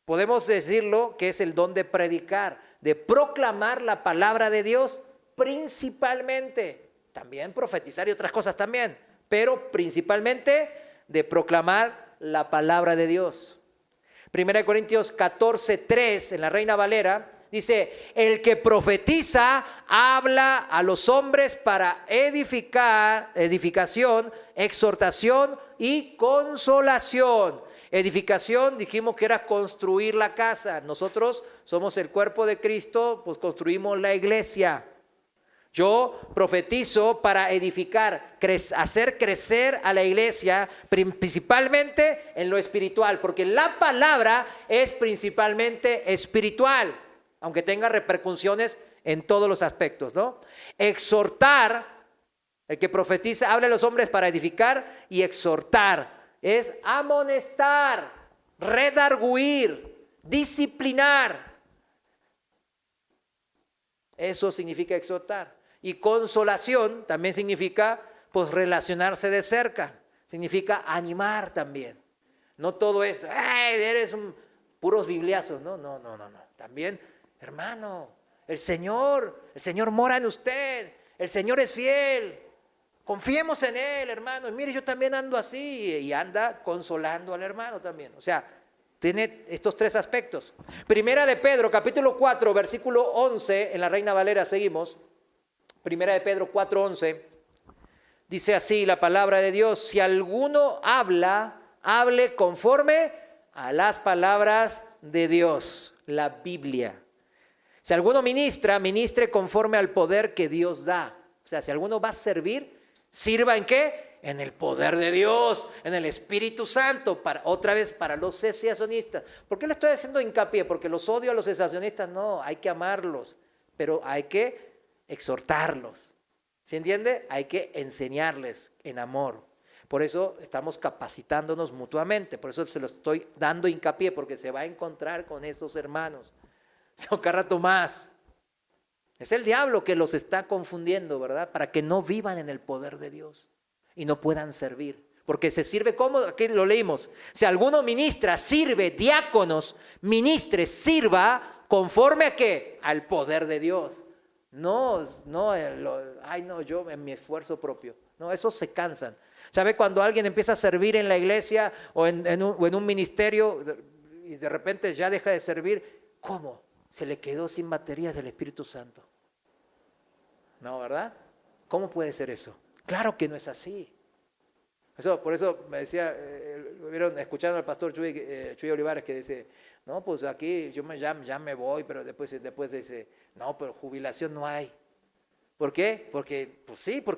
podemos decirlo, que es el don de predicar, de proclamar la palabra de Dios principalmente. También profetizar y otras cosas también, pero principalmente de proclamar la palabra de Dios. 1 Corintios 14, 3 en la Reina Valera dice, el que profetiza habla a los hombres para edificación, exhortación y consolación. Edificación, dijimos que era construir la casa. Nosotros somos el cuerpo de Cristo, pues construimos la iglesia. Yo profetizo para edificar, hacer crecer a la iglesia, principalmente en lo espiritual, porque la palabra es principalmente espiritual, aunque tenga repercusiones en todos los aspectos, ¿no? Exhortar, el que profetiza, habla a los hombres para edificar y exhortar, es amonestar, redarguir, disciplinar. Eso significa exhortar. Y consolación también significa, pues, relacionarse de cerca. Significa animar también. No todo es, eres puros bibliazos. No. También, hermano, el Señor mora en usted. El Señor es fiel. Confiemos en Él, hermano. Y mire, yo también ando así. Y anda consolando al hermano también. O sea, tiene estos tres aspectos. Primera de Pedro, capítulo 4, versículo 11, en la Reina Valera seguimos. Primera de Pedro 4, 11. Dice así la palabra de Dios: si alguno habla, hable conforme a las palabras de Dios, la Biblia. Si alguno ministra, ministre conforme al poder que Dios da. O sea, si alguno va a servir, ¿sirva en qué? En el poder de Dios, en el Espíritu Santo, otra vez para los cesacionistas. ¿Por qué le estoy haciendo hincapié? Porque los odio a los cesacionistas, no, hay que amarlos, pero hay que exhortarlos. ¿Se entiende? Hay que enseñarles en amor. Por eso estamos capacitándonos mutuamente, por eso se lo estoy dando hincapié, porque se va a encontrar con esos hermanos. Cada rato más. Es el diablo que los está confundiendo, ¿verdad? Para que no vivan en el poder de Dios y no puedan servir. Porque se sirve como, aquí lo leímos, si alguno ministra, sirve, diáconos, ministre, sirva, conforme a qué, al poder de Dios. No, yo en mi esfuerzo propio. No, esos se cansan. ¿Sabe cuando alguien empieza a servir en la iglesia o en un ministerio y de repente ya deja de servir? ¿Cómo? Se le quedó sin baterías del Espíritu Santo. No, ¿verdad? ¿Cómo puede ser eso? Claro que no es así. Por eso me decía, vieron, escuchando al pastor Chuy Olivares que dice, no, pues aquí ya me voy, pero después dice, no, pero jubilación no hay. ¿Por qué? Porque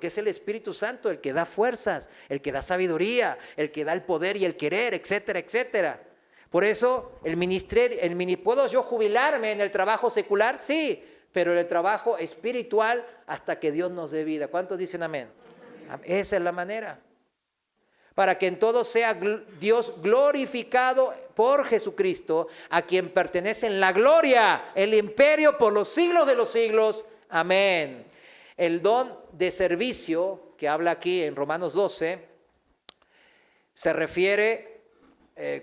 es el Espíritu Santo el que da fuerzas, el que da sabiduría, el que da el poder y el querer, etcétera, etcétera. Por eso ¿puedo yo jubilarme en el trabajo secular? Sí, pero en el trabajo espiritual hasta que Dios nos dé vida. ¿Cuántos dicen amén? Esa es la manera. Para que en todo sea Dios glorificado por Jesucristo, a quien pertenecen la gloria, el imperio por los siglos de los siglos. Amén. El don de servicio que habla aquí en Romanos 12 se refiere,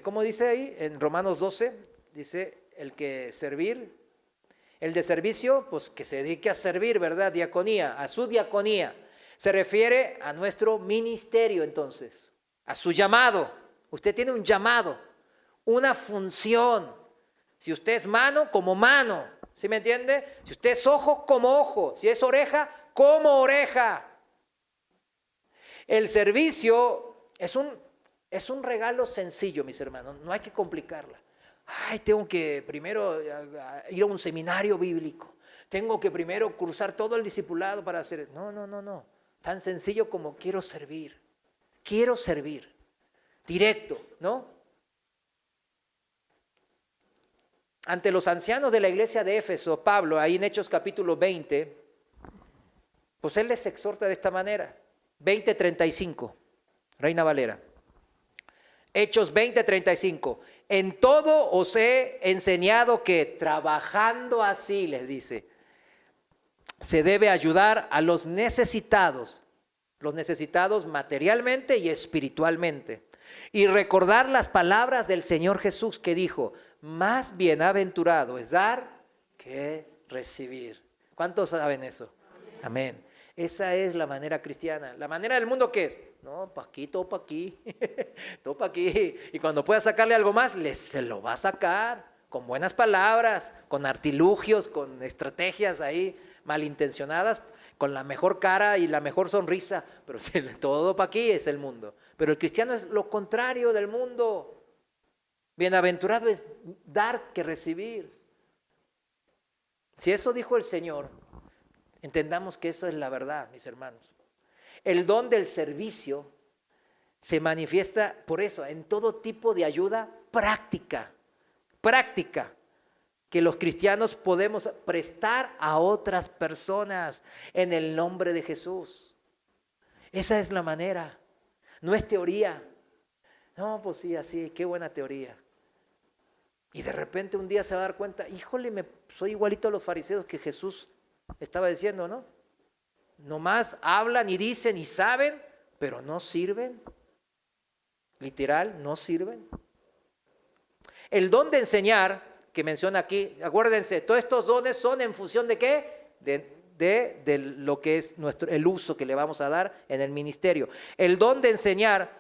¿cómo dice ahí? En Romanos 12 dice el que servir, el de servicio, pues que se dedique a servir, ¿verdad? Diaconía, a su diaconía. Se refiere a nuestro ministerio entonces. A su llamado. Usted tiene un llamado, una función. Si usted es mano, como mano. ¿Sí me entiende? Si usted es ojo, como ojo. Si es oreja, como oreja. El servicio es un regalo sencillo, mis hermanos. No hay que complicarla. Tengo que primero ir a un seminario bíblico. Tengo que primero cursar todo el discipulado para hacer. No. Tan sencillo como quiero servir. Quiero servir, directo, ¿no? Ante los ancianos de la iglesia de Éfeso, Pablo, ahí en Hechos capítulo 20, pues él les exhorta de esta manera, 20:35, Reina Valera. Hechos 20:35, en todo os he enseñado que trabajando así, les dice, se debe ayudar a los necesitados materialmente y espiritualmente. Y recordar las palabras del Señor Jesús que dijo, más bienaventurado es dar que recibir. ¿Cuántos saben eso? Amén. Esa es la manera cristiana. La manera del mundo, ¿qué es? No, pa' aquí, todo pa' aquí, todo pa' aquí. Y cuando pueda sacarle algo más, se lo va a sacar con buenas palabras, con artilugios, con estrategias ahí malintencionadas, con la mejor cara y la mejor sonrisa, pero todo para aquí es el mundo. Pero el cristiano es lo contrario del mundo. Bienaventurado es dar que recibir. Si eso dijo el Señor, entendamos que eso es la verdad, mis hermanos. El don del servicio se manifiesta por eso, en todo tipo de ayuda práctica, que los cristianos podemos prestar a otras personas en el nombre de Jesús. Esa es la manera, no es teoría. No, pues sí, así, qué buena teoría. Y de repente un día se va a dar cuenta, híjole, soy igualito a los fariseos que Jesús estaba diciendo, ¿no? Nomás hablan y dicen y saben, pero no sirven. Literal, no sirven. El don de enseñar que menciona aquí, acuérdense, todos estos dones son en función de ¿qué? De lo que es el uso que le vamos a dar en el ministerio. El don de enseñar,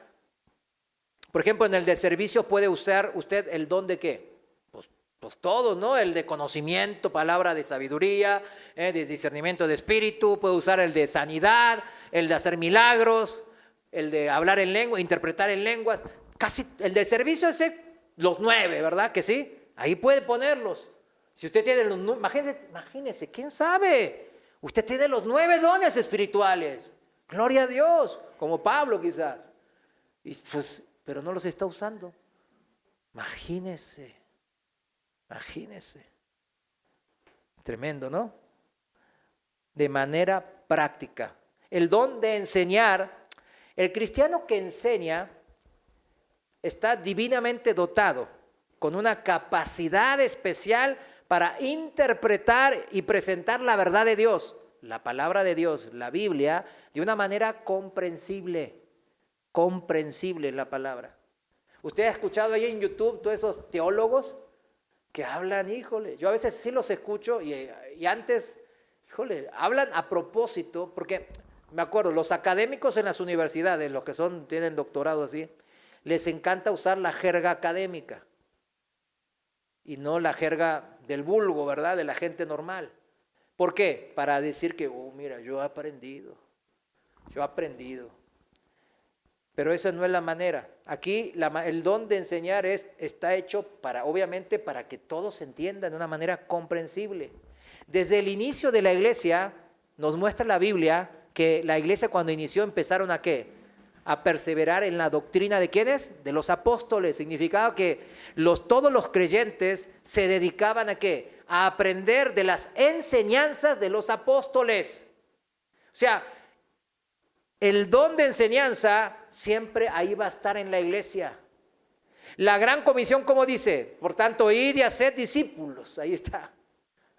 por ejemplo, en el de servicio puede usar usted el don de ¿qué? Pues todos, ¿no? El de conocimiento, palabra de sabiduría, de discernimiento de espíritu, puede usar el de sanidad, el de hacer milagros, el de hablar en lengua, interpretar en lenguas. Casi el de servicio es los 9, ¿verdad? Que sí. Ahí puede ponerlos. Si usted tiene los 9, imagínese, ¿quién sabe? Usted tiene los 9 dones espirituales. Gloria a Dios, como Pablo quizás. Pero no los está usando. Imagínese. Tremendo, ¿no? De manera práctica. El don de enseñar El cristiano que enseña está divinamente dotado, con una capacidad especial para interpretar y presentar la verdad de Dios, la palabra de Dios, la Biblia, de una manera comprensible. Comprensible la palabra. ¿Usted ha escuchado ahí en YouTube todos esos teólogos que hablan, híjole? Yo a veces sí los escucho y antes, híjole, hablan a propósito, porque me acuerdo, los académicos en las universidades, los que tienen doctorado así, les encanta usar la jerga académica y no la jerga del vulgo, ¿verdad? De la gente normal. ¿Por qué? Para decir que, mira, yo he aprendido. Pero esa no es la manera. Aquí el don de enseñar está hecho obviamente para que todos entiendan de una manera comprensible. Desde el inicio de la iglesia nos muestra la Biblia que la iglesia cuando inició empezaron ¿a qué? A perseverar en la doctrina de ¿quiénes? De los apóstoles. Significaba que todos los creyentes se dedicaban ¿a qué? A aprender de las enseñanzas de los apóstoles. O sea, el don de enseñanza siempre ahí va a estar en la iglesia. La gran comisión, como dice, por tanto, id y haced discípulos, ahí está,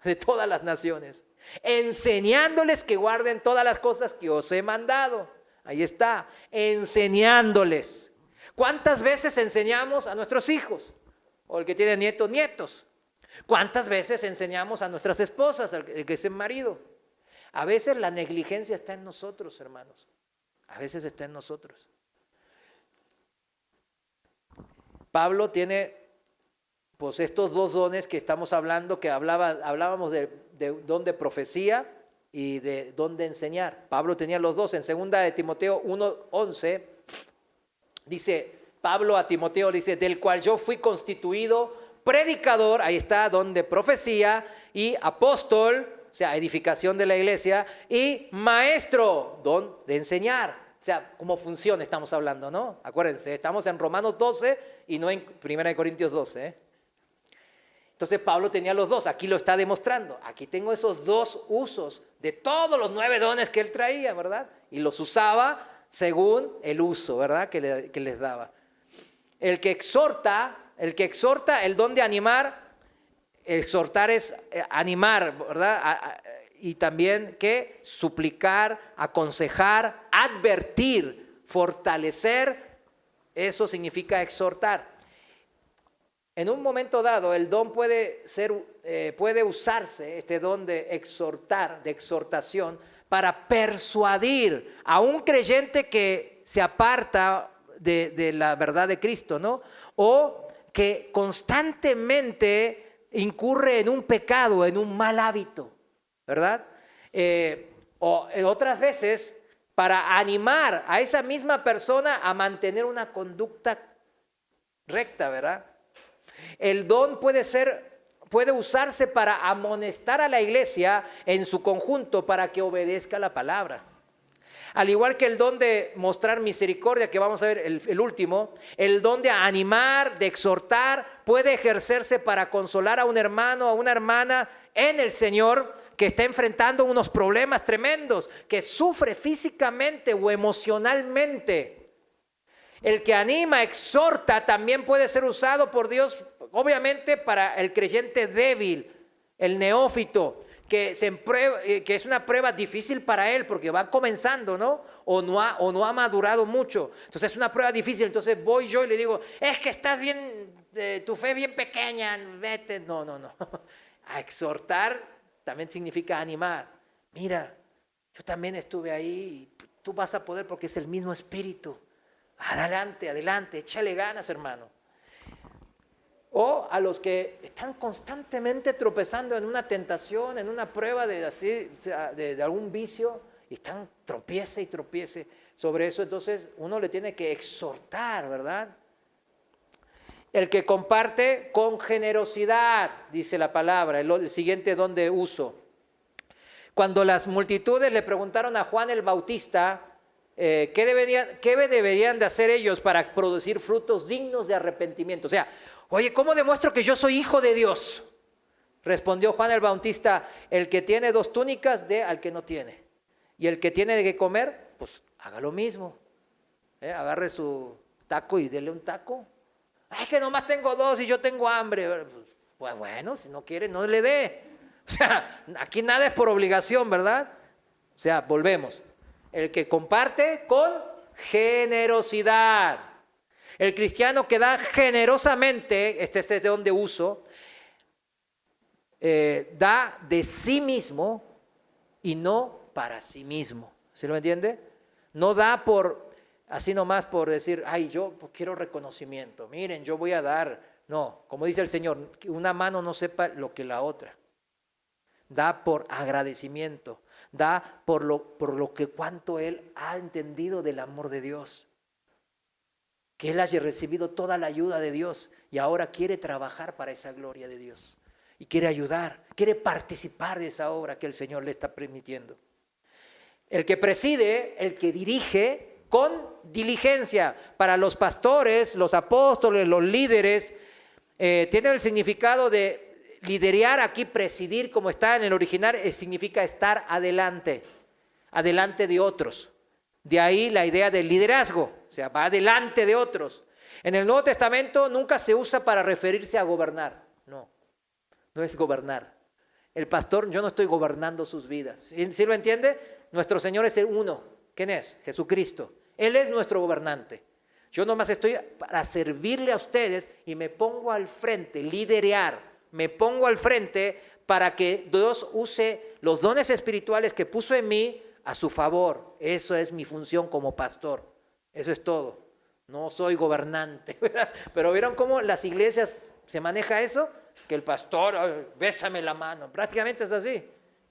de todas las naciones, enseñándoles que guarden todas las cosas que os he mandado. Ahí está, enseñándoles. ¿Cuántas veces enseñamos a nuestros hijos? O el que tiene nietos. ¿Cuántas veces enseñamos a nuestras esposas, el que es el marido? A veces la negligencia está en nosotros, hermanos. A veces está en nosotros. Pablo tiene pues estos dos dones que estamos hablando, que hablábamos de don de profecía y de don de enseñar. Pablo tenía los dos. En 2 de Timoteo 1:11 dice Pablo a Timoteo, dice, del cual yo fui constituido predicador, ahí está, don de profecía, y apóstol, o sea, edificación de la iglesia, y maestro, don de enseñar. O sea, cómo funciona estamos hablando, ¿no? Acuérdense, estamos en Romanos 12 y no en 1 Corintios 12. Entonces Pablo tenía los dos, aquí lo está demostrando. Aquí tengo esos dos usos de todos los 9 dones que él traía, ¿verdad? Y los usaba según el uso, ¿verdad? Que les daba. El que exhorta, el don de animar, exhortar es animar, ¿verdad? Y también que suplicar, aconsejar, advertir, fortalecer, eso significa exhortar. En un momento dado el don puede usarse, este don de exhortar, de exhortación, para persuadir a un creyente que se aparta de la verdad de Cristo, ¿no? O que constantemente incurre en un pecado, en un mal hábito, ¿verdad? O otras veces para animar a esa misma persona a mantener una conducta recta, ¿verdad? El don puede usarse para amonestar a la iglesia en su conjunto para que obedezca la palabra. Al igual que el don de mostrar misericordia, que vamos a ver el último, el don de animar, de exhortar, puede ejercerse para consolar a un hermano, a una hermana en el Señor que está enfrentando unos problemas tremendos, que sufre físicamente o emocionalmente. El que anima, exhorta, también puede ser usado por Dios, obviamente, para el creyente débil, el neófito, que es una prueba difícil para él porque va comenzando, ¿no? O no ha madurado mucho. Entonces es una prueba difícil. Entonces voy yo y le digo, es que estás bien, tu fe bien pequeña, vete. No. A exhortar también significa animar. Mira, yo también estuve ahí, tú vas a poder porque es el mismo espíritu. Adelante, échale ganas, hermano. O a los que están constantemente tropezando en una tentación, en una prueba de algún vicio, y están tropiece sobre eso. Entonces uno le tiene que exhortar, ¿verdad? El que comparte con generosidad, dice la palabra, el siguiente don de uso. Cuando las multitudes le preguntaron a Juan el Bautista, ¿qué deberían de hacer ellos para producir frutos dignos de arrepentimiento? O sea, oye, ¿cómo demuestro que yo soy hijo de Dios? Respondió Juan el Bautista, el que tiene 2 túnicas, dé al que no tiene. Y el que tiene de qué comer, pues haga lo mismo. Agarre su taco y dele un taco. Ay, que nomás tengo 2 y yo tengo hambre. Pues bueno, si no quiere, no le dé. O sea, aquí nada es por obligación, ¿verdad? O sea, volvemos. El que comparte con generosidad. El cristiano que da generosamente, este es de donde uso, da de sí mismo y no para sí mismo. ¿Sí lo entiende? No da por, así nomás por decir, ay, yo quiero reconocimiento. Miren, yo voy a dar. No, como dice el Señor, que una mano no sepa lo que la otra. Da por agradecimiento. Da por lo que cuánto Él ha entendido del amor de Dios. Que Él haya recibido toda la ayuda de Dios y ahora quiere trabajar para esa gloria de Dios. Y quiere ayudar, quiere participar de esa obra que el Señor le está permitiendo. El que preside, el que dirige con diligencia. Para los pastores, los apóstoles, los líderes, tiene el significado de liderear aquí, presidir, como está en el original, significa estar adelante de otros. De ahí la idea del liderazgo, o sea, va adelante de otros. En el Nuevo Testamento nunca se usa para referirse a gobernar, no es gobernar. El pastor, yo no estoy gobernando sus vidas. ¿Sí lo entiende? Nuestro Señor es el uno. ¿Quién es? Jesucristo. Él es nuestro gobernante. Yo nomás estoy para servirle a ustedes y me pongo al frente, liderear. Me pongo al frente para que Dios use los dones espirituales que puso en mí a su favor. Eso es mi función como pastor. Eso es todo. No soy gobernante. Pero ¿vieron cómo las iglesias se maneja eso? Que el pastor, bésame la mano. Prácticamente es así,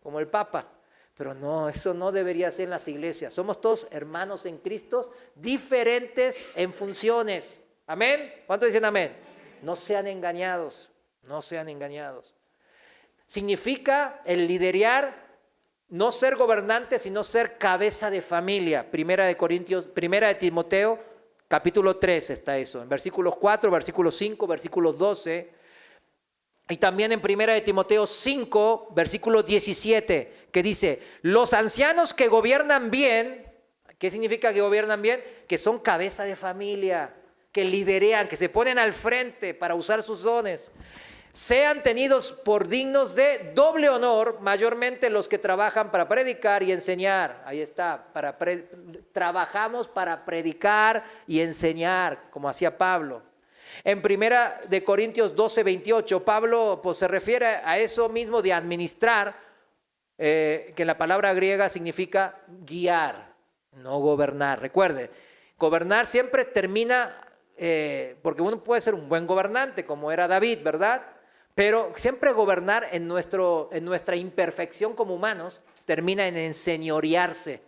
como el Papa. Pero no, eso no debería ser en las iglesias. Somos todos hermanos en Cristo, diferentes en funciones. ¿Amén? ¿Cuántos dicen amén? No sean engañados, no sean engañados. Significa el liderear, no ser gobernante, sino ser cabeza de familia. Primera de Timoteo, capítulo 3 está eso. En versículos 4, versículos 5, versículos 12. Y también en Primera de Timoteo 5, versículo 17, que dice, los ancianos que gobiernan bien, ¿qué significa que gobiernan bien? Que son cabeza de familia, que liderean, que se ponen al frente para usar sus dones. Sean tenidos por dignos de doble honor, mayormente los que trabajan para predicar y enseñar. Ahí está, trabajamos para predicar y enseñar, como hacía Pablo. En Primera de Corintios 12, 28, Pablo pues, se refiere a eso mismo de administrar, que la palabra griega significa guiar, no gobernar. Recuerde, gobernar siempre termina, porque uno puede ser un buen gobernante, como era David, ¿verdad? Pero siempre gobernar en nuestra imperfección como humanos termina en enseñorearse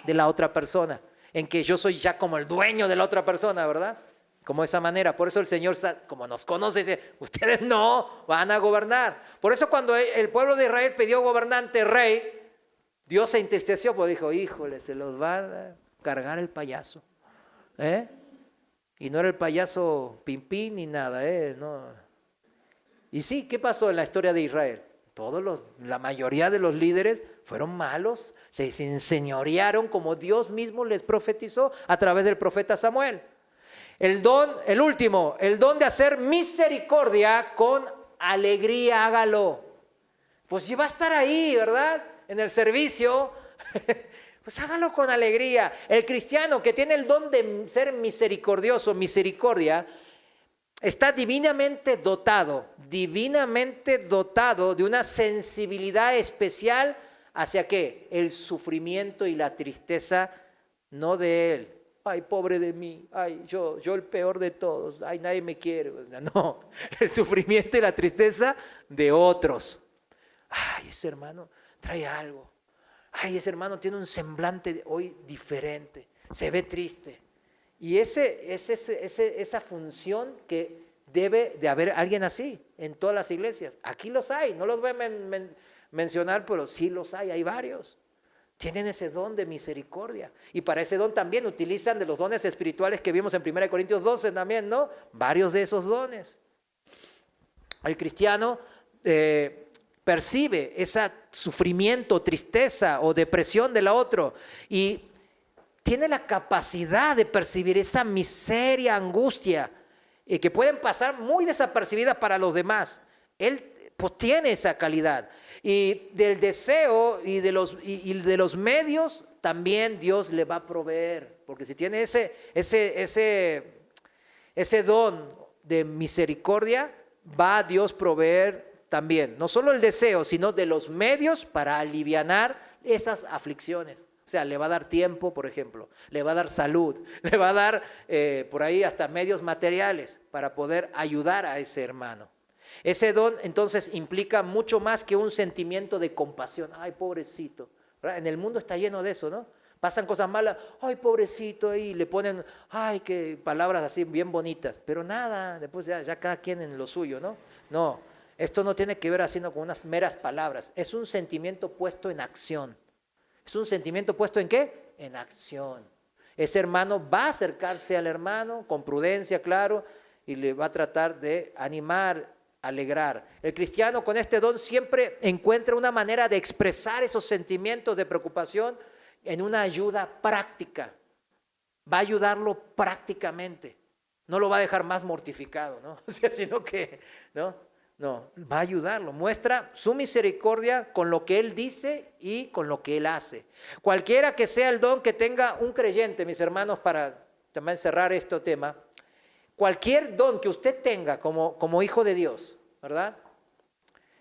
de la otra persona, en que yo soy ya como el dueño de la otra persona, ¿verdad? Como de esa manera. Por eso el Señor, como nos conoce, dice, ustedes no van a gobernar. Por eso cuando el pueblo de Israel pidió gobernante, rey, Dios se entristeció, porque dijo, híjole, se los va a cargar el payaso. Y no era el payaso Pimpín ni nada, no. Y sí, ¿qué pasó en la historia de Israel? La mayoría de los líderes fueron malos, se enseñorearon como Dios mismo les profetizó a través del profeta Samuel. El don de hacer misericordia con alegría, hágalo. Pues si va a estar ahí, ¿verdad? En el servicio, pues hágalo con alegría. El cristiano que tiene el don de ser misericordioso, misericordia, está divinamente dotado de una sensibilidad especial hacia ¿qué? El sufrimiento y la tristeza, no de él. Ay, pobre de mí, ay, yo el peor de todos, ay, nadie me quiere. No, el sufrimiento y la tristeza de otros. Ay, ese hermano trae algo. Ay, ese hermano tiene un semblante hoy diferente, se ve triste. Y esa función que debe de haber alguien así en todas las iglesias. Aquí los hay, no los voy a mencionar, pero sí los hay varios. Tienen ese don de misericordia. Y para ese don también utilizan de los dones espirituales que vimos en 1 Corintios 12 también, ¿no? Varios de esos dones. El cristiano percibe ese sufrimiento, tristeza o depresión de la otra y tiene la capacidad de percibir esa miseria, angustia, que pueden pasar muy desapercibidas para los demás. Él pues tiene esa calidad. Y del deseo y de los medios también Dios le va a proveer. Porque si tiene ese don de misericordia, va a Dios proveer también. No solo el deseo, sino de los medios para alivianar esas aflicciones. O sea, le va a dar tiempo, por ejemplo, le va a dar salud, le va a dar por ahí hasta medios materiales para poder ayudar a ese hermano. Ese don entonces implica mucho más que un sentimiento de compasión. Ay, pobrecito. ¿Verdad? En el mundo está lleno de eso, ¿no? Pasan cosas malas, ay, pobrecito, y le ponen, ay, qué palabras así bien bonitas. Pero nada, después ya cada quien en lo suyo, ¿no? No, esto no tiene que ver haciendo con unas meras palabras. Es un sentimiento puesto en acción. ¿Es un sentimiento puesto en qué? En acción. Ese hermano va a acercarse al hermano con prudencia, claro, y le va a tratar de animar, alegrar. El cristiano con este don siempre encuentra una manera de expresar esos sentimientos de preocupación en una ayuda práctica. Va a ayudarlo prácticamente. No lo va a dejar más mortificado, ¿no? O sea, sino que, ¿no? No, va a ayudarlo, muestra su misericordia con lo que Él dice y con lo que Él hace. Cualquiera que sea el don que tenga un creyente, mis hermanos, para también cerrar este tema, cualquier don que usted tenga como hijo de Dios, ¿verdad?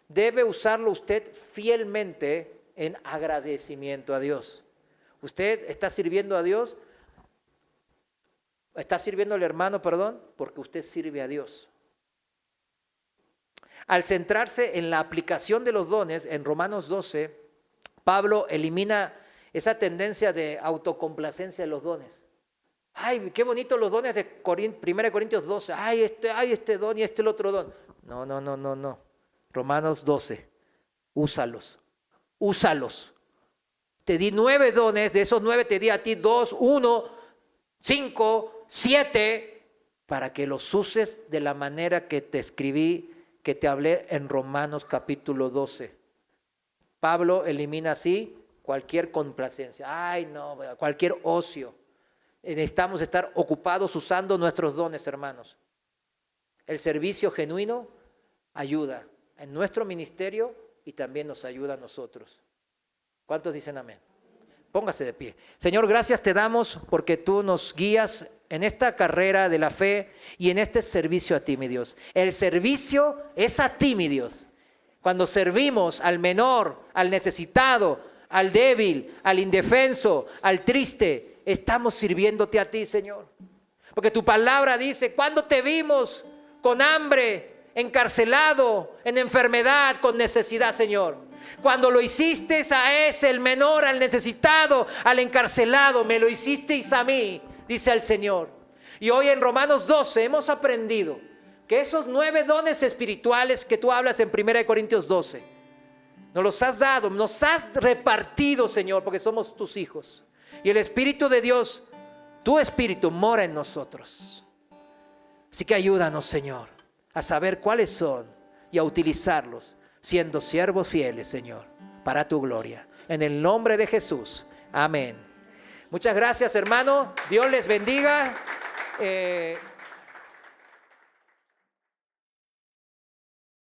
Debe usarlo usted fielmente en agradecimiento a Dios. Usted está sirviendo a Dios, está sirviendo al hermano, perdón, porque usted sirve a Dios. Al centrarse en la aplicación de los dones, en Romanos 12, Pablo elimina esa tendencia de autocomplacencia de los dones. Ay, qué bonitos los dones de 1 Corintios 12. Ay, este don y el otro don. No. Romanos 12, úsalos. Te di 9 dones, de esos 9 te di a ti 2, 1, 5, 7, para que los uses de la manera que te escribí, que te hablé en Romanos capítulo 12. Pablo elimina así cualquier complacencia. Ay, no, cualquier ocio. Necesitamos estar ocupados usando nuestros dones, hermanos. El servicio genuino ayuda en nuestro ministerio y también nos ayuda a nosotros. ¿Cuántos dicen amén? Póngase de pie. Señor, gracias te damos porque tú nos guías en esta carrera de la fe y en este servicio a ti, mi Dios. El servicio es a ti, mi Dios. Cuando servimos al menor, al necesitado, al débil, al indefenso, al triste, estamos sirviéndote a ti, Señor. Porque tu palabra dice, ¿cuándo te vimos con hambre, encarcelado, en enfermedad, con necesidad, Señor? Cuando lo hicisteis a ese, el menor, al necesitado, al encarcelado, me lo hicisteis a mí, dice el Señor. Y hoy en Romanos 12 hemos aprendido que esos 9 dones espirituales que tú hablas en 1 Corintios 12, nos los has dado, nos has repartido, Señor, porque somos tus hijos. Y el Espíritu de Dios, tu Espíritu, mora en nosotros. Así que ayúdanos, Señor, a saber cuáles son y a utilizarlos, siendo siervos fieles, Señor, para tu gloria. En el nombre de Jesús. Amén. Muchas gracias, hermano. Dios les bendiga.